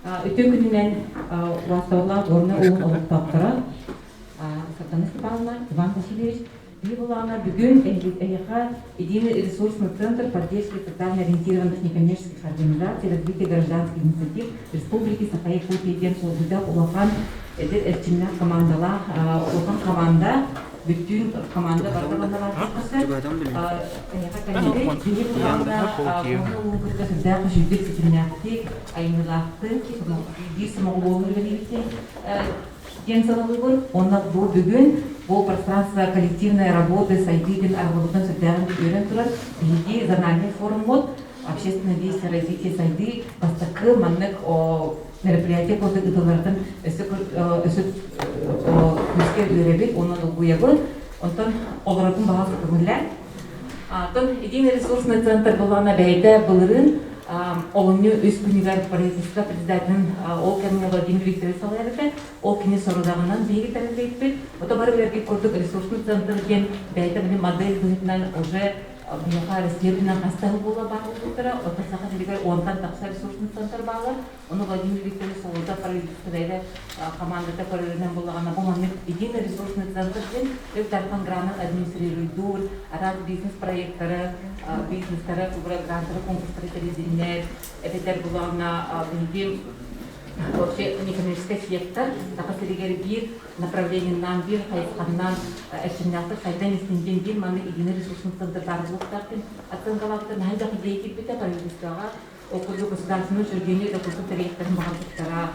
Өтөн күнінен вастаула орны оғын олықтаптыра. Сартана Степановна, Иван Васильевич, Бибулана, бүгін ЭХА Единый ресурсный центр поддержки социально ориентированных некоммерческих организаций развития гражданских инициатив Республики Саха-Якутия Солбуда Улахан Эрчимнат командала Улахан команда bütün komanda bardalanlar çıkması. Bu пространство коллективной работы с айтидин арболутан социальным бюрен турат биги зональный форум мод общественное действие развитие сайды бастакы маннык мероприятие коды гытылардын өсөк үскер үйребит онун угуябы онтон олордун баасы көңүллер тон единый ресурсный центр булана бәйдә былырын олоню өз күнігер правительство председателин ол кемне Владимир Викторович салайрыты ол кене сорудагынан биги тәрбиелейт ото бары берги көрдүк ресурсный центр ген бәйдә бу модель бүгүннән уже Бияха Рестербинан хастағы бола бағылдықтыра, отасаға делегер онтан тақса ресурсный центр бағылар. Оны Владимир Викторович Солода правительстводайды командата көрерінен болағана болманы единый ресурсный центр ден өз дархан гранат администрируйдур, араз бизнес проекттары, бизнестары, гранттары, конкурстары терезинер, әпетер болағана білген вообще некоммерческий сектор, такасыригер бир направлениеннан бир хайсканнан эшиннаты хайдан истинген бир маны единый ресурсный центр дарылыктартын оценкалактын хайдак идея бите правительствага окурду государственное учреждение допустим тарихтарын багыттара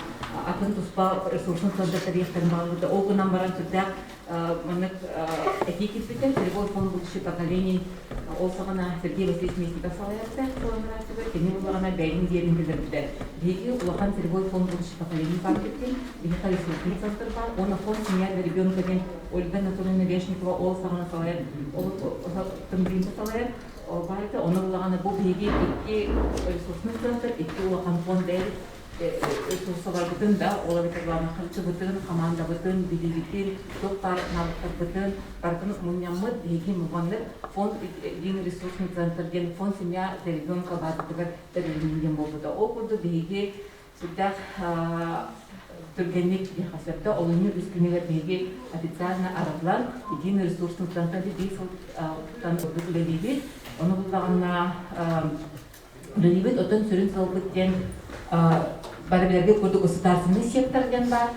атын туспа ресурсный центр тарихтарын багытта окунан баран сүрдак мынык этики бите целевой фонд будущих поколений олсагана Сергей Васильевич Местников салаярда солонрасыбы тени булагана бәйдин дерин билдирди биги улахан целевой фонд будущих поколений бар кеткен биги ресурсный центр бар оны фонд семья для ребенка ден Ольга Анатольевна Вешникова олсагана салаяр ол тымбинде салаяр барды оны булагана бу биги икки ресурсный центр икки улахан фонд дер ресурсалар бүтін да олар бітірлана қылчы бүтін, команда бүтін, билигитин, тоқтар, налықтар бүтін, бартын мұнямыд, егі мұғанлық фонд един ресурсный центр ден фонд семья для ребенка базытығыр тәрелінген болды да. Ол күрді бейге сүрдәк түргенлік бейхасырда олыны үскінігер бейге официально арабылар един ресурсный центр дейсіл тұрды бейбет. Оны бұлдағына Рынибет отын сүрін салбыттен бәрі-бәрге көрді государственный секторден бар,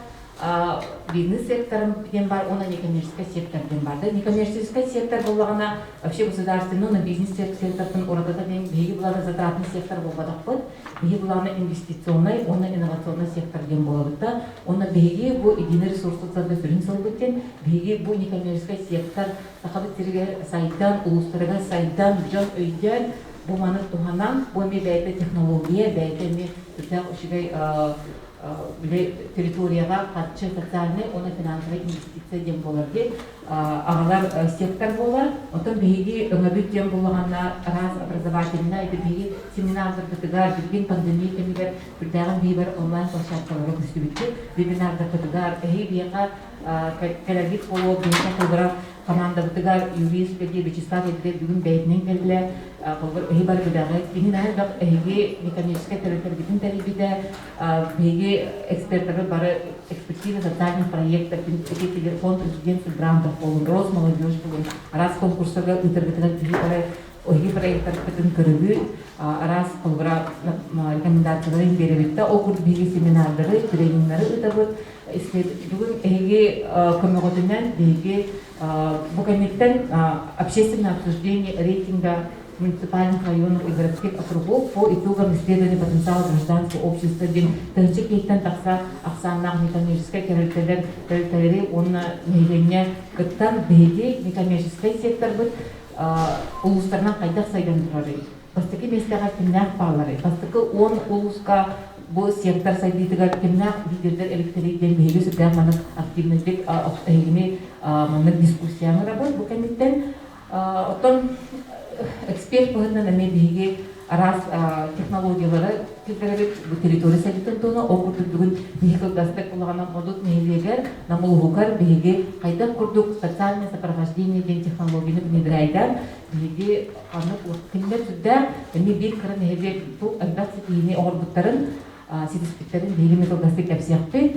бизнес секторден бар, оны некоммерческий секторден бар. Некоммерческий сектор болғана вообще государственный, оны бизнес сектордың орадата ден бейгі бұланы затратный сектор болғадақ бұд, бейгі бұланы инвестиционный, оны инновационный секторден болғадықта, оны бейгі бұл единый ресурсты сады сүрін салбыттен, бейгі бұл некоммерческий сектор сақабыттерге сайдан, ұлыстырға сайдан, жан өйден, bu manık tuhanan, bu mi bəydə texnologiya, bəydə mi tütək uşigay territoriyaga qatçı sotsialny, ona finansıva investitsiya dem bolar de, ağalar sektor bolar, ondan beygi öngöbüt dem bolağanna raz образовательна, beygi seminarlar katıgar, bilgin pandemiya kemigar, birdağın beyber online площадкалары күстүбүтті, вебинарда katıgar, beyga кәләргит болу, бейга кылбыра команда бытыгар юрист беги Вячеслав Эдре бүгүн бәйтнен келдиле кылбыр бар бидагы кини нәһәр эге некоммерческий территориятын тәрбиде беги эксперттары бары экспертиза социальных проектов телефон президент грантов болун роз молодежь болун раз конкурстарга үтергетен беги оги проекттар бүтүн көрүбү раз кылбыра рекомендацияларын беребитте окур беги семинардары тренингдары үтөбүт бүгүн эге көмөгөтүнөн беги bu комитет общественное обсуждение рейтинга муниципальных районов и городских округов по итогам исследования потенциала гражданского общества ден тынчы кейттен такса аксаннах некоммерческий территория онна мейленне кыттан беги некоммерческий сектор бут улустарынан кайдак сайдан турары бастыки местага кимнак баалары бастыкы 10 улуска bu сектор сайдыдыгар кимнак лидерлер электриден беги сүрдән манык активностьтек эйгими маннык дискуссияны работ bu комитеттен отон эксперт бүгүннән эме беги раз технологиялары кирдеребит bu территория сайдытын тону окурду бүгүн мехикл дастек булагана модут мейлегер намулгукар беги кайда курдук социальное сопровождение ден технологияны внедряйдан беги аны кимдер сүрдә эми бир кырын эбек бу албетте кийини орбуттарын ситиспиттерин бейгими толгастык кепсияқпит.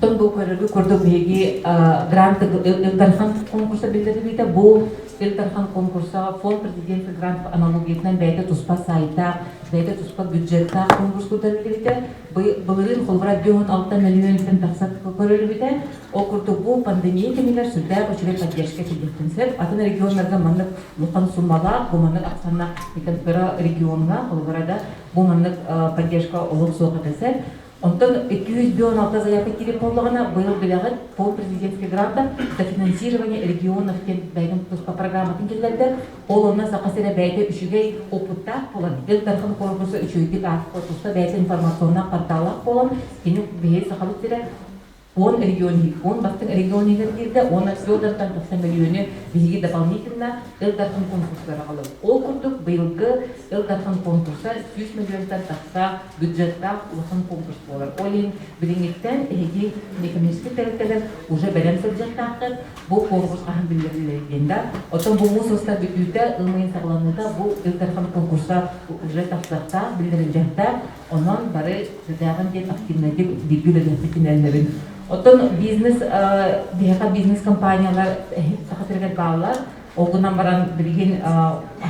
Тон бұл көрігі көрді бейге гранты Илдархан конкурса білдері бейді. Бұл Илдархан конкурса фонд президенті грант аналогиятынан бәйді тұспа сайта, бәйді тұспа бюджетта конкурс көрді бейді. Бұлырын қолғыра 5-6 миллион тақсат көрді бейді. Ол көрді бұл пандемия кемелер сүрді өчірі поддержка кедеттінсіп. Атын регионларға маңнық мұқан суммала, бұл маңнық ақсанна регионға қолғырада бұл маңнық поддержка олық соға дәсіп. Онтон 296 заявка кирип боллагана быйыл билегат по президентский гранта за финансирование регионов кен бәйден по программатын келлердер. Ол онна сақасыра бәйде үшігей опыттақ болан. Илдархан корпусы үшігей артықлы бәйде информационна порталақ болан. Кені бейе сақалып тірі 10 регионы, 10 бастың регионы кірді, 10 Федордан 90 миллионы бізге дополнительно Илдархан конкурстары қалып. Ол күрдік бұйылғы Илдархан конкурса 100 миллионтан тақса бюджетта ұлысын конкурс болар. Олен біліңеттен әйге мекемескі тәріттелер уже бәрем сұржаттақыр бұл конкурс қағын білдерілерденді. Отын бұл мұсыста бүтуді ұлмайын сағыланыда бұл Илдархан конкурса уже тақсақта білдерілдерді. Онан бары жүдәғын ден активнәдік білгілерін Отон бизнес, бияқа бизнес компаниялар сақатырғар бағалар, оғынан баран білген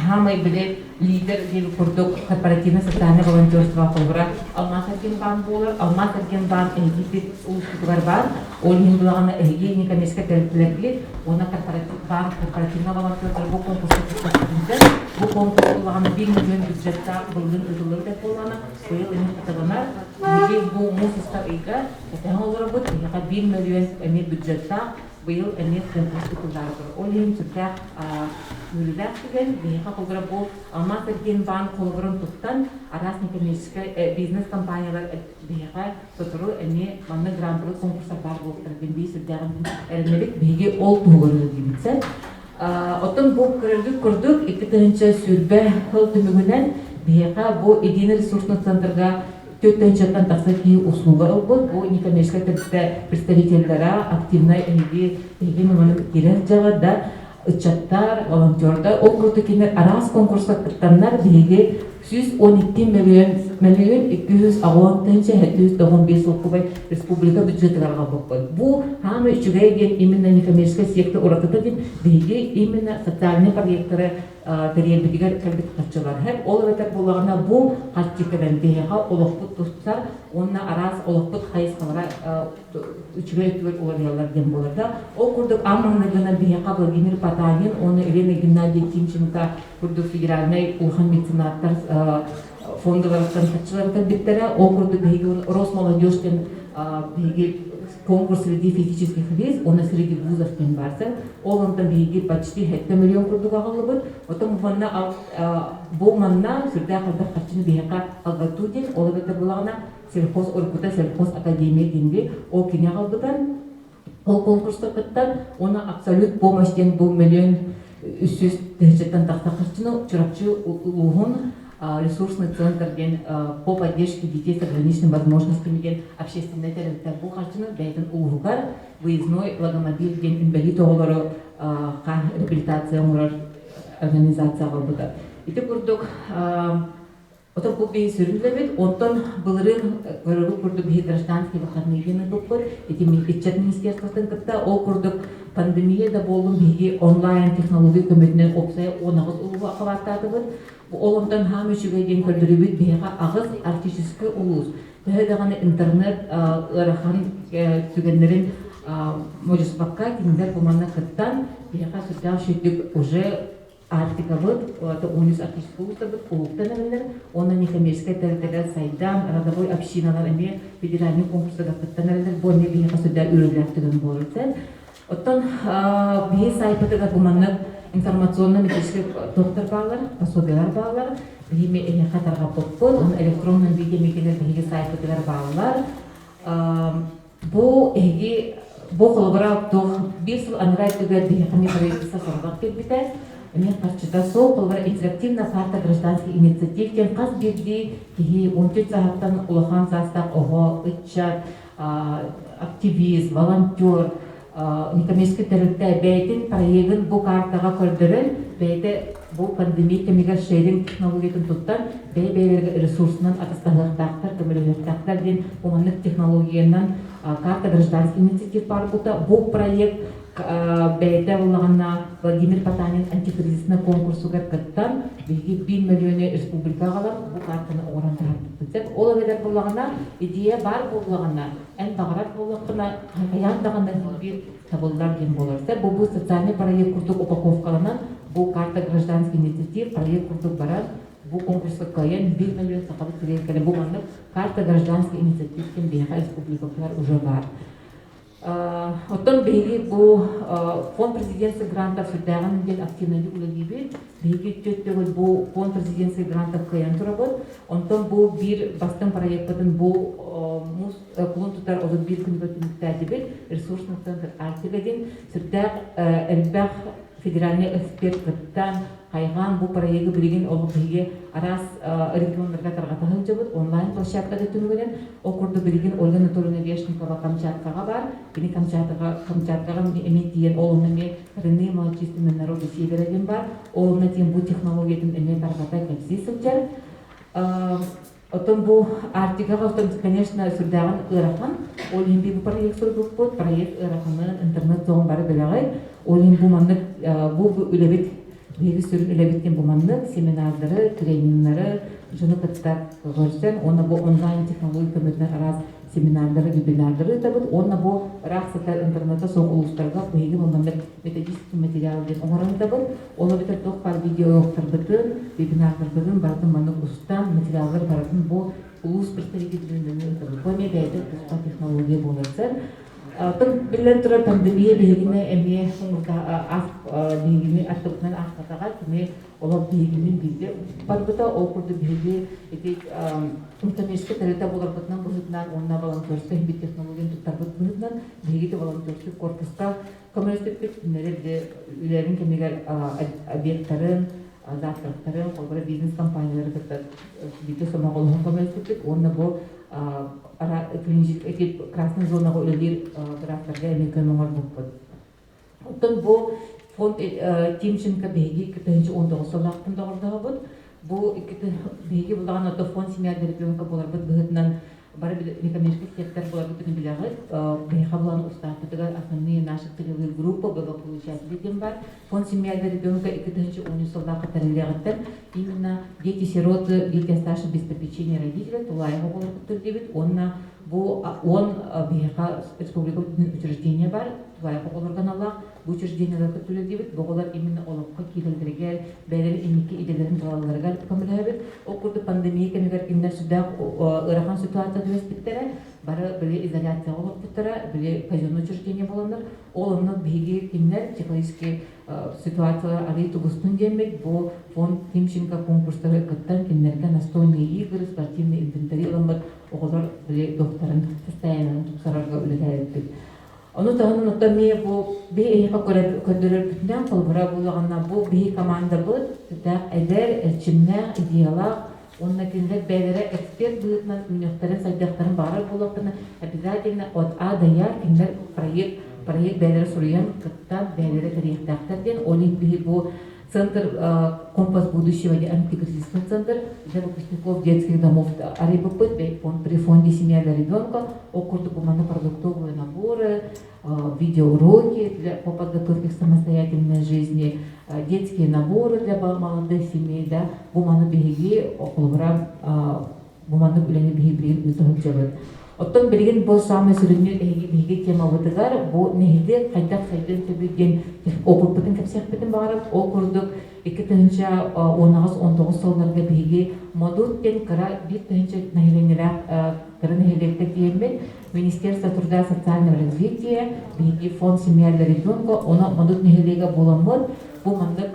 хамай біле лидер дел күрдік корпоративный социальный волонтерство қолғыра Алмас Арген банк болар. Алмас Арген банк әйгепет ұлыстығар бар. Ол мен бұлағана әйге некамеске тәріптілерге, оны корпоративный волонтерлар бұл конкурсы күрсетті. Бұл конкурс бұлағана 1 миллион бюджетта бұлғын ұзылыр деп болғана, бұйыл әне қатығынар. Неге бұл мұсыста ұйға, әтен олары бұд, әйға 1 миллион әне бюджетта бұйыл әне конкурсы күрсетті. Ол ең сүртәқ Юридак деген бейха қолғыра бұл Алмас Арген банк қолғырын тұқтан арас некемескі бизнес компаниялар бейха тұтыру әне манны грантылы конкурса бар болықтыр. Бен бей сүрдәғын әрінелік бейге ол тұғырылы деймітсі. Отын бұл көрілдік күрдік 2-тінші сүрбә қыл түмігінен бейха бұл едені ресурсны центрға 4-тен тақсаки услуга олбуд. Бұл некемескі представителлера активна әйге мүмінің керен жағада Учаттар, волонтердар, округдакилер арас конкурска кыттаннар биге 112 миллион 210 окубай республика бюджетларга боккон. Бу хамы үчүгейген именно некоммерческий сектор урататадин биге именно социальный проекттары теребидигер калбит качылар. Хеп ол ветер булагана бу качыкадан бега олокпут тустар, онна арас олокпут хайскалара үчүгейтер уларлар дем боларда. Ол курдук амманнагана бега Владимир Потанин, оны Елена Геннадий Тимченко курдук федеральный улхан меценаттар фондовардан качылар биттери. Ол курдук бега Росмолодежтен бега конкурс среди физических лиц, он среди вузов тем барса, он там беги почти 1 миллион курдуга галыбыт, потом ванна боманна сюда когда хотим бега алгатудин, ол это булагана сельхоз оркута сельхоз академия деньги, ол киня галбытан, ол конкурста кыттан, она абсолют помощен 1 миллион 300 тысячтан тахтахчину чурапчу лугун ресурсный центр по поддержке детей с ограниченными возможностями общественной территории бұл қарчыны бәйтін ұлғығар выездной логомобиль инвалид оғылары реабилитация организация ғалбыда. Ити күрдік отыр бұл бейі сүрінлебет, онтан бұлырын көрігі күрдік бейі гражданский выходныйгені бұқпыр, ити Итчат министерствотын кітті ол күрдік пандемияда болдың бейі онлайн технология көметінен опсай 19 ұлығы ақываттады бұд. Олондан хам үшігейден көрдірібіт бейға ағыз артический улус. Тәйдағаны интернет ұрахан түгенлерін мөжіспаққа кендер бұманна кыттан бейға сүрдәу шүйттік уже артика бұд, 13 артический улуста бұд, ұлықтан әлілер, оны некоммерческий тәрітері сайдан, родовой общиналар әме федеральный конкурсыға кыттан әлілер, бұл не бейға сүрдәу үрілер түген болырсен. Оттан бей сайпытыға бұманны информационно-метрический доктор бағалар, пособиялар бағалар, бейме әне қатарға бұқпыл, оны электронның бейге мекенер бейге сайпытыгар бағалар. Бұл әге бұл қылғыра бір сыл анырай түгер бейқами правительство сорғақ келбіті. Мен қарчыта сол қылғыра интерактивна карта гражданский инициатив кен қас берді кеге 14 сағаттан ұлыған састақ оғы, үтчат, активист, волонтер, некоммерческий тәрілді бәйтін проегін бұл картаға көрдірін бәйті бу пандемия кемигер шеринг технологиятын туттан бей ресурсынан атасталыктактар, көмөлөктактар ден уманлык технологиянан карта гражданский инициатив бар бута. Бу проект бәйдә булганна Владимир Потанин антикризисный конкурсугар каттан биги 1 миллион республикага бу картаны орандырып битеп. Ол бәдәр булганна идея бар булганна эн баграт булганна хаяндаганда бир табылдар ден буларса бу социальный проект курдук упаковкаланан бу карта гражданский инициатив проект курдук бара бу конкурска каян 1 миллион сакабы тирекеле бу манны карта гражданский инициатив кен бейха республикалар уже бар. Оттон беги бу фонд президентский грантов сүрдәгән ден активный үлегибе беги төттөгөл бу фонд президентский грантов каян турабыт. Онтон бу бир бастан проекттын бу мус кулун тутар озы бир күн бөтүнүктәдибе ресурсны центр артигедин сүрдәг элбах федеральный эксперт кыттан хайган бу проекты билген олугиге арас региондарга таргатылып жабыт онлайн площадкада түнгөнен окурду билген Ольга Анатольевна Вешникова Камчаткага бар. Бини Камчаткага эмитиен олуна коренные малочисленные народы севера бар. Олуна тем бу технологиятын эме таргата кепси сылжар. Отон бу артигага отон конечно сүрдаган ырахан олимби бу проект сурдукпут проект ыраханын интернет зон бары белагай олимбу мандык бу үлебит биги сүрүн үлебиттен бу мандык семинардары тренингдары жуну кыттар көрсен оны бу онлайн технология көмөтүнөн араз семинардары вебинардары табыт оны бу рахсата интернетте соголустарга биги бу мандык методический материалдын оңорун табыт оны битер ток бар видеолоктор бүтүн вебинарлардын бардын мандык устан материалдар бардын бу улус представительдеринен табыт бу медиада технология болот. Тон билен тура пандемия бигине эме соңурда бигине аттыктан ахтатага киме олар бигинин билде барбыта окурду биги эти интернетте тарата боларбытынан бузутнан онна волонтерство бит технологияны туттарбыт бузутнан бигите волонтерство корпуска коммунистик нерде үлерин кемегер объекттарын завтрактарын колбара бизнес компаниялары кытта бите сомоголун коммунистик онна бу эти красная зона үлелер графтарга эмекөнөңөр болбут. Оттон бу фонд Тимченко беги 2019 жылдактын догордогобут. Бу беги булган ото фонд семья ребенка боларбыт быгытынан бары экономический сектор боларбыт билегет. Бега булган устатыга основные наши целевые группы благополучателей тем бар. Фонд семья ребенка 2010 жылдагы тарелегеттен именно дети-сироты, дети оставшиеся без попечения родителей, тулайга боларбыт дебит. Он бега республикалык учреждение бар. Тулайга органалар бу учреждениелер көтүлөдүбүт. Боголар именно олопка кирилдирген бәйлер эмики иделерин талаларга көмөлөбүт. Окурду пандемия кемегер киндер сүдө ырахан ситуация дөспүттөрө бары биле изоляция болуп буттара, биле казенный учреждение болондар. Олонун беги киндер психологический ситуация али тугустун демек бу фонд Тимченко конкурстары кыттан киндерге настольные игры, спортивный инвентарь ылымбыт. Оголар биле докторун состояниянын туксарарга үлелерди. Onu tahının otamaya bu bir ehka köndürür bütünden kolbura bulağına bu bir komanda bu da eder elçimler ideyalar onun kinder belirli ekspert büyütmen ünlüklerin saydıkların bağır bulağına обязательно от А до Я kinder proyekt belirli soruyan kıttan belirli tarihtaklardan олимпии bu Центр «Компас будущего» антикризисный центр для выпускников детских домов Арибопыт при фонде «Семья для ребенка» окурду продуктовые наборы, видеоуроки по подготовке к самостоятельной жизни, детские наборы для молодых семей, да, буману беги, околбра буману билени беги ütühülçeler. Оттон билген бу самый сүрүнү беги тема вытыгар бу нехилде кайдак сайдын төбүген окурпутун кепсекпетин барып окурдук 2019 жылдарга беги модут тен кара бир тенче нахиленерак кара нахилекте тиеммен Министерство труда и социального развития беги фонд семья для ребенка она модут нахилега боламыт бу мандык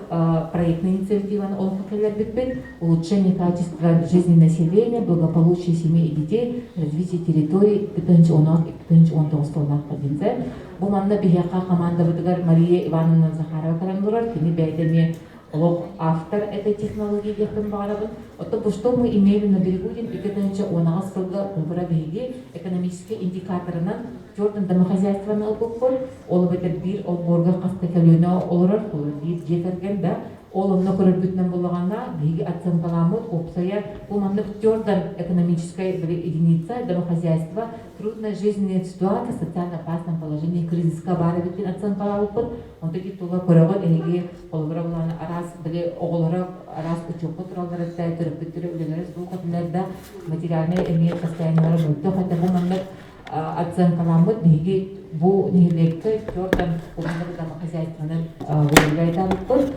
проектный инициативаны олхакелер битпен улучшение качества жизни населения, благополучия семей и детей, развитие территорий 2019 жылдарга денсе. Бу манда бияка команда бытыгар Мария Ивановна Захарова карандурар, кини бәйдеме олог автор этой технологии дехтен барабын. Отто что мы имеем на берегу 2019 жылга умбара беги экономический индикаторынан Jordan домохозяйстваны алып ол бетер бир олборга каста келөөнө олорор бир жекерген да Ол онно көрбүтнен буллаганда биги оценкаламыт опсая бу маннык тёрдан экономическая единица домохозяйства трудная жизненная ситуация социально опасном положении кризиска бары битин оценкалалыппыт онда ки тула көрөгөт эги олбура буланы арас били оголора арас учуппу тураллар эттэй төрөпүттүрө үлелер суулкатыларда материальный эмиет состояниялары болду хотя бу маннык оценкаламыт биги бу нехилекке тёрдан уланыр домохозяйствонун выргайталыппыт.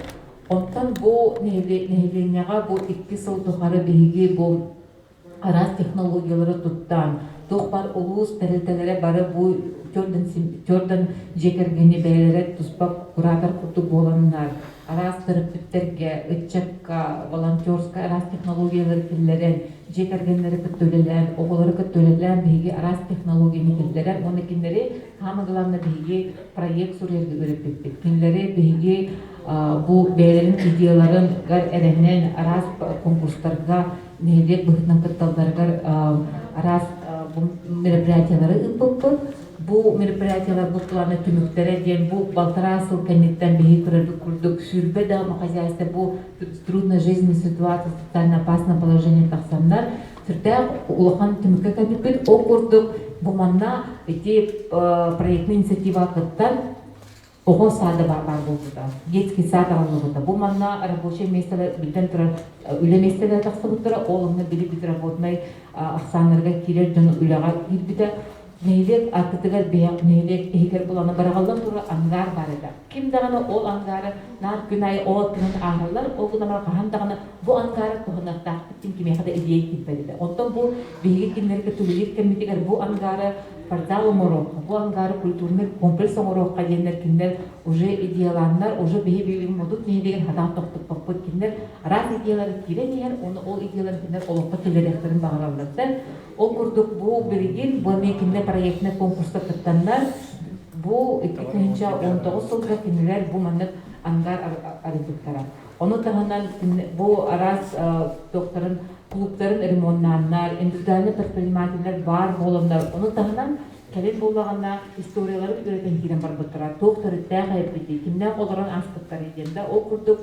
Онтан бу нехиленияга бу 2 сыл тухары биги бу арас технологиялары туттан тухпар улус терителере бары бу тёрдан жекергени бээлере туспак куратор курдук боланнар арас терапевттерге ытчакка волонтерска арас технологиялары киллерен жекергенлери көттөлелен оголору көттөлелен биги арас технологияны киллерен монекинleri хамыгланна биги проект сурерге өрөппүт кинлери биги бу бээлерин идеяларын гар эренен арас конкурстарга нелек быхтан кытталдаргар арас мероприятиялары ыппыппыт бу мероприятиялар бу планы түмүктере ден бу балтара асыл кенеттен биги курдук сүрбе домохозяйство бу трудная жизненная ситуация социально опасное положение тахсандар сырта улахан түмүкке кабитпит о курдук бу манна эти проектный инициатива кыттан ого сады бар болуда детский сад алынуда бу манна рабочее место билден тура үле местелер тахсыбыттыра олымны билип битработный аксанырга кирер жөн үлага кирбите нейлек атытыгар бияк нейлек эгер буланы барагалдан тура ангар бар эди ким дагана ол ангары нар күнай оотунун агырлар ол гунамар кахан дагана бу ангары кохунактак ким кимехада идея китпеди онтон бу биги кинлерге түлүлүк кемитигер бу ангары портал морок бу ангары культурный комплекс морок каденер киндер уже идеяланнар уже биги биги модут нейлеген хадак токтуп поппут киндер раз идеялары киренер оны ол идеялар киндер олокко телеректерин багыралдыр ол курдук бу биригин бу мекинде проектный конкурста кыттандар бу 2019 жылга кинилер бу маннык ангар арификтара ону тагынан бу арас докторын клубтарын ремонтнаннар индивидуальный предпринимательдер бар болондар ону тагынан келин боллаганда историялары үйрөтен кирен бар бутура доктор тагайбити кимден колорон аспыттар иденде ол курдук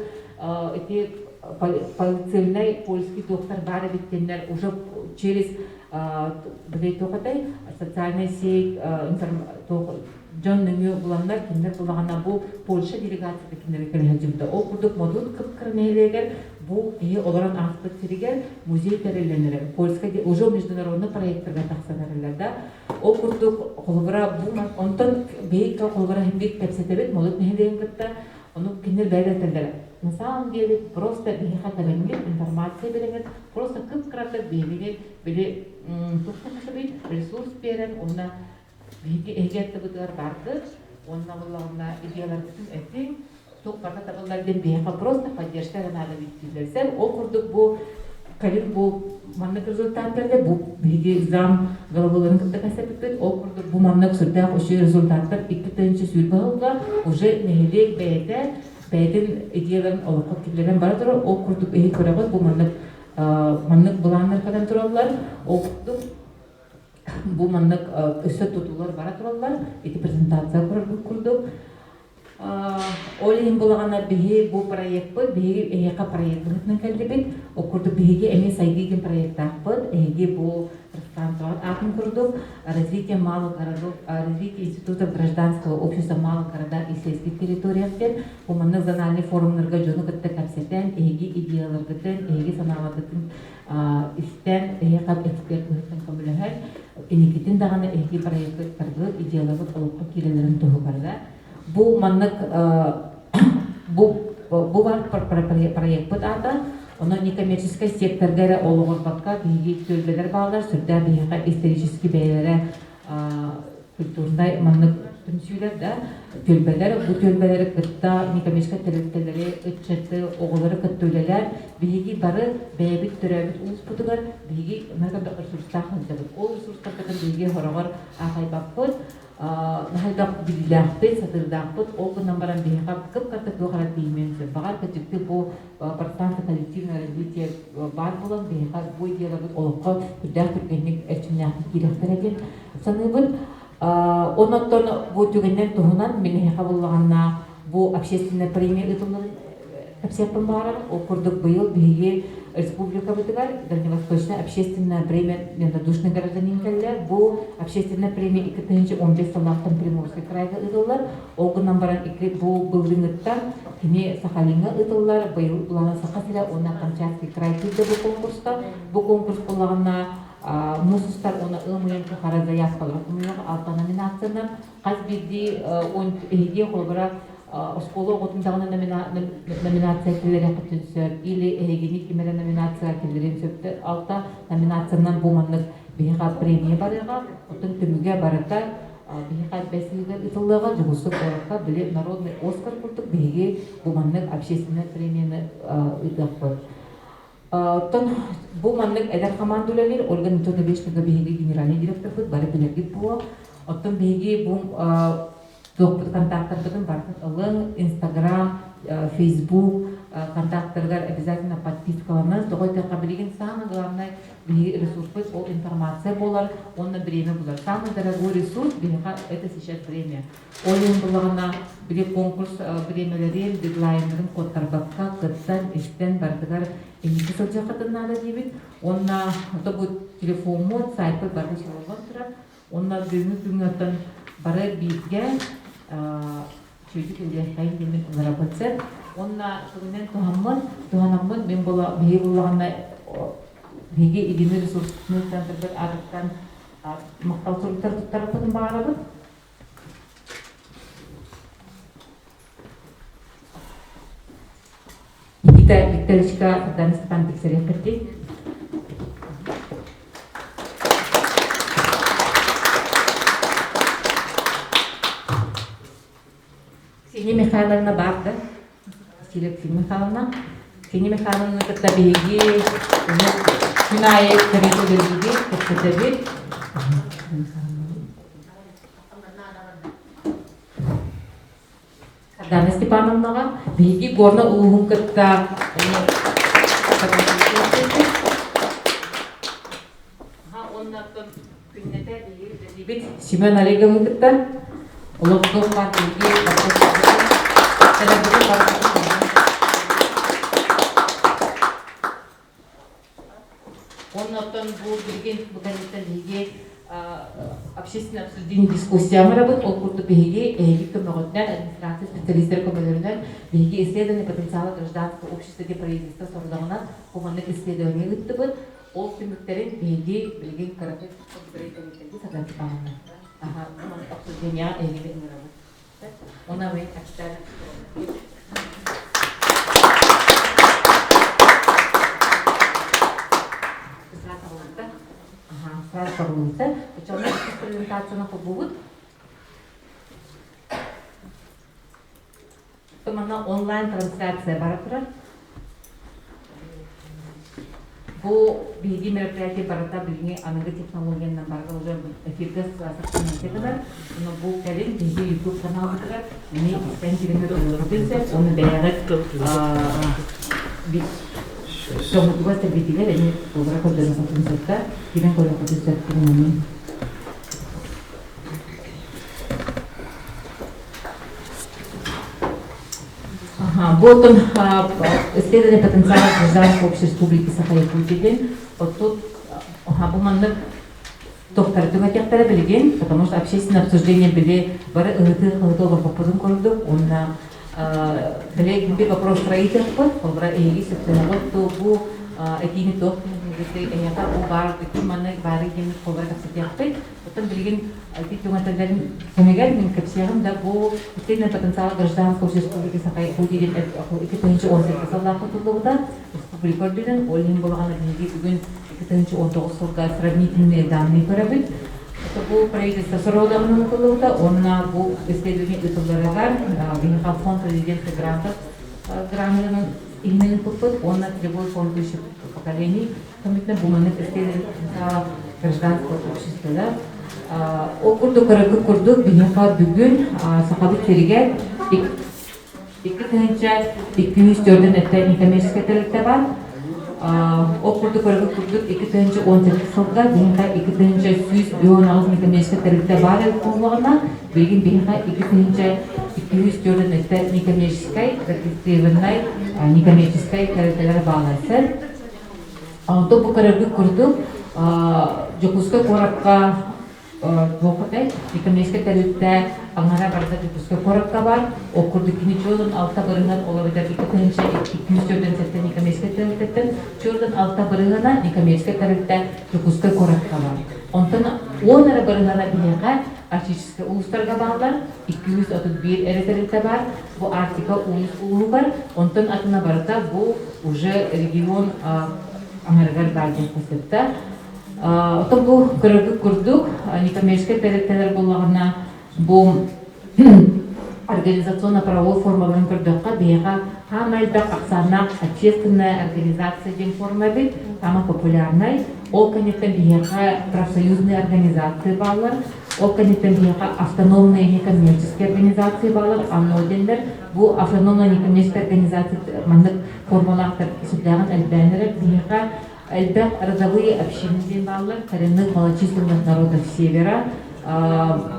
эти полицейный польский доктор бары биттендер уже через социальный сеть Джон Нью буландар киндер булагана бу Польша делегацияда киндер кележимде ол курдук модут кыпкырмейлегер бу олорон аспыт сиригер музей терелленер польская уже международный проекттерге таксанарлар да ол курдук колбура бу онтон бейка колбура химбек тепсетебет модут нехелеген кытта ону киндер бәйлетелдер на самом деле просто бейха табенгет информация береңет просто кыпкырата бейбеге биле туксакашабит ресурс берен онна биги эгетте бутар барды онна буллагына идеялар бүтүн этти ток бата табылдарден бейха просто поддержка надо биттилерсен ол курдук бу калин бу маннык результат берди бу биги зам головаларын кытта касепит ол курдук бу маннык сүрдө ошо результаттар 2-нче сүрбөлгө уже нехелек бейте бәйден идеяларын олыққа кирлерен бара тұрар, ол күрдік әйі көріғыз бұл маннык бұланлар қадан тұралар, ол күрдік бұл маннык өсі тұтулар бара тұралар, еті презентация күрдік. Олейін болағана бігі бұл проект бұд, бігі әйіға проект бұғытның кәлді бет, ол күрдік бігі әме сайдеген проект ақпыд, әйге бұл пространствовать атом курдук, развитие малых городов, развитие институтов гражданского общества малых городах и сельских территориях, уманных зональный форум ныргаджону гытты капсетен, эги идеялар гытын, эги саналар гытын, истен, эги кап эксперт гытын көміліхәл, энекетін дағаны эги проекттарды идеялары олыққа кирелерін тұғы барда. Бұл маннык, бұл бар проект бұд ата, Оно некоммерческий сектордары олығыр баққа биги төлбелер бағалар, сүрді биға исторический бәйлері культурный маннык түнсүйлер да төлбелер, бұл төлбелері кытта некоммерческий тәріптелері, үтчеті, оғылары кыттөлелер, биги бары бәйбіт түрәбіт ұлыс бұтығар, биги нағырда ресурстар қанжабыд. Ол ресурстар кытын биги хорағыр ағай бақпыд, нахайдақ билдақпыд, сатырдақпыд, ол күннан баран биға кып картып бұғарат бейменсі. Бағар көтікті бұл пространство коллективное развитие бар болан, биға бұл идеяларбыд олыққа күрдәқ түргенлік әрчімнәқті керектереген саныбыд. Оноттон бұл түгеннен тұғынан мен хеқа болғанна бұл общественная премия ұтылын Апсеппен баарар, окурдук быйыл биһиги республика бытыгар, Дальневосточная общественная премия «Неравнодушный гражданин» келлер. Бу общественная премия 2015 саллахтан Приморский крайга ыдылар. Огынан баран бу былдыңыттан кини Сахалинга ыдылар. Быйыл булана Сахасыра, она Камчатский край килде бу конкурста. Бу конкурс булагана мусустар она ымыян кахара заявкалар. Алта номинациянан каз бирди он эге холбара Осколо отындагына номинация келлере кытынсыр или эгени кимере номинация келлерин сөптө алта номинациянан буманнык биха премия барыга отын түмүгө барыта биха бесиге ытылыга жугусу коракка биле народный Оскар курдук биги буманнык общественная премияны ыдакпы. Тон буманнык эдер командулалер Ольга Анатольевна Вешнега биги генеральный директор бут бары билерги бу отын биги бум контакттардан бар. Инстаграм, Фейсбук, контакттарга обязательно подпискаланыз. Догойта кабилеген самый главный ресурс ол информация болар, он на время булар. Самый дорогой ресурс это сейчас время. Олен булагына бире конкурс времялерин, дедлайнларын коттарбакка, кытсан, иштен бардыгар эмики сылжакатын надо дебит. Онна будет телефон мод, сайт барды шалган турат. Онна бүгүнгөтөн бары бирге чөйдік үлден қайын демен ұларабатсыр. Онна күннен туғанамын мен бейі болағына бейге едемі ресурсының центрдар арықтан мақтал сұрықтар тұттарапын бағарабын. Никита Викторовичка Сардан Степан Пиксарев кірді. Ксения Михайловна барды. Ксения Михайловна. Ксения Михайловна когда беги, минает карету беги, как-то беги. Сардана Степановнага беги горна улугун кытта. Оннаттан күннете беги Семен Олеговна кытта. Улугун барды беги. Оннан бұл берген бұданеттен общественное обсуждение дискуссияға работает, ол күрді беге көмөгөтнен администрация специалисттер көмөлөрүнөн беге исследование потенциала гражданского общества деп производства сордогунан командык исследование ыттыбыт, ол түмүктерин беге билген карапет представителдерди саданчыканына. Командык обсуждение эгеде работает. Она вы официально. Сразу погрузится. Причем у нас презентация на побуд. Потом она онлайн-трансляция баратра. По биги мероприятие барата билги анага технология на барга уже эфирга саксинатеда, но бу калин биги YouTube канал бутра, не экстенсивный рубинсе, он беярет Тому това сте видели, едни повраха да на концерта, идем коля концерт на Потом исследование потенциала гражданского общества Республики Саха-Якутия. Вот тут буманны тохтартыга тяхтара билген, потому что общественное обсуждение были бары хылтова попадым кордук, он Билеги вопрос строительства, колбра эги септенагот то бу этими тохтын гете эяка бу бар бити маны бары ген колбра капсетяпты, потом билген бит туганталарын комегал мен капсиягым да бу исследование потенциала гражданского общества Республики Саха-Якутия 2018 саллахы тулууда республика билен олин болганы биги бүгүн 2019 жылга сравнительные данные көрөбүт. Это был правительство Сородовного Кулута, он на был исследование Италгарагар, Винха фонд президента грантов, грамотно именно подход, он на требует фонд будущих поколений, комитет буманных исследований гражданского общества, да. Окурду курду Винха бүгүн сахабит сериге, икки 204 это некоммерческая территория. Окурду көргөк курдук 2018 жылда бинха 2019 некоммерческая территория бар куллагына бегин бинха 2020 204 некоммерческой кәрәтелер баласы. То бу караргы курдук Жокускай коракка вокытай некоммерческой кәрәтелер аңара барда Жокускай коракка бар. Окурду киничолун алта барынан олабыда икенче 204 некоммерческой кәрәтелер чордан алта барынан некоммерческой кәрәтелер Жокускай коракка бар. Онтан онара барынан бияга Артический улустарга bağlar, 231 эретерите бар, bu Арктика улу бар, онтан атына барыта bu уже регион Америкар бардын кысытта. Отон bu көрөгү курдук, некоммерческий эретерер боллагана bu организационно-правовой формаларын көрдөкка бияга хамайда аксана общественная организация ден формабит, ама популярный, ол конечно бияга профсоюзные организации балар. Ол, конечно, автономные некоммерческие организации балар, анодендер, бу автономная некоммерческая организация мандык формалактар судлаган элбэнер, бияга элбэн родовые общины балар, коренных малочисленных народов Севера,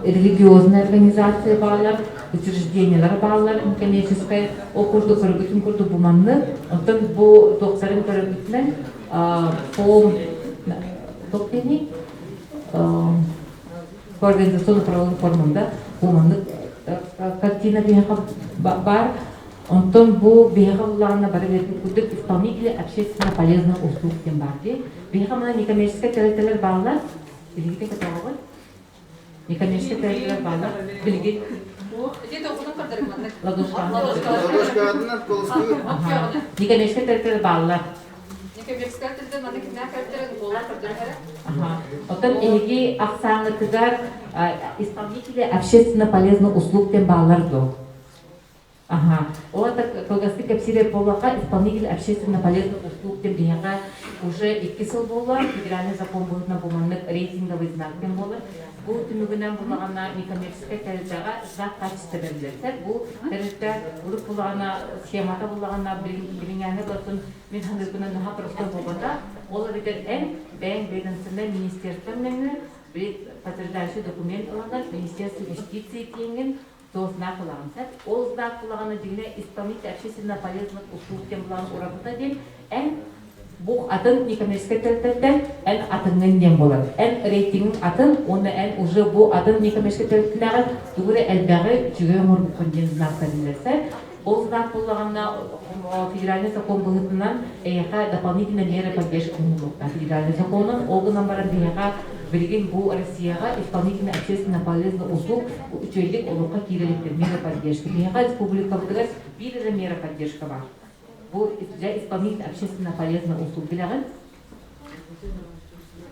религиозные организации балар, учреждения балар некоммерческое, окурду көргүтүн курду буманны, онтон бу доктарын көргүтүнен по доктени по организационно-правовым формам, гуманнык картина бар, онтон бу биягалларына бары берген исполнители общественно полезных услуг тем барди. Биягалларына некоммерческий кәрәтелер балар, билгите каталогы. Некоммерческий кәрәтелер балар, билгит. Некоммерческий кәрәтелер балар. Потом эги аксаңы тыгар исполнители общественно полезных услуг тем баларду. Олата колгасты кепсире полака исполнитель общественно полезных услуг тем бияга уже 2 жыл болар, федеральный закон будет на буманнык рейтинговый знак тем болар. Бу түнүгүнөн булагана некоммерческий кәрәтелерге знак качества берилет. Бу кәрәтелер урып булагана схемата булагана билингәне болсын мен ханыргынан наха просто болгонда олар итер бәң ведомственный министерствоның бир подтверждающий документ алгандар, министерство юстиции кийинген то знак булаган. Ол знак булагана дигне исполнитель общественно полезных услуг тем булаган урабыта ден bu атын некоммерческий кәрәтелерден атыңнан дем болар. Рейтинг атын, оны уже bu атын некоммерческий кәрәтелерге түгүрө элбәгы жүгө мурбуккан знак берилсе, ол знак буллаганда федеральный закон булытынан дополнительная мера поддержки мулукта. Федеральный законын огынан бара бияга берген бу Россияга исполнительно общественно полезных услуг үчөйлүк олукка киреликтер мера поддержки. Бияга республика бутыгас бир мера поддержка бар. Для исполнителя общественно полезных услуг.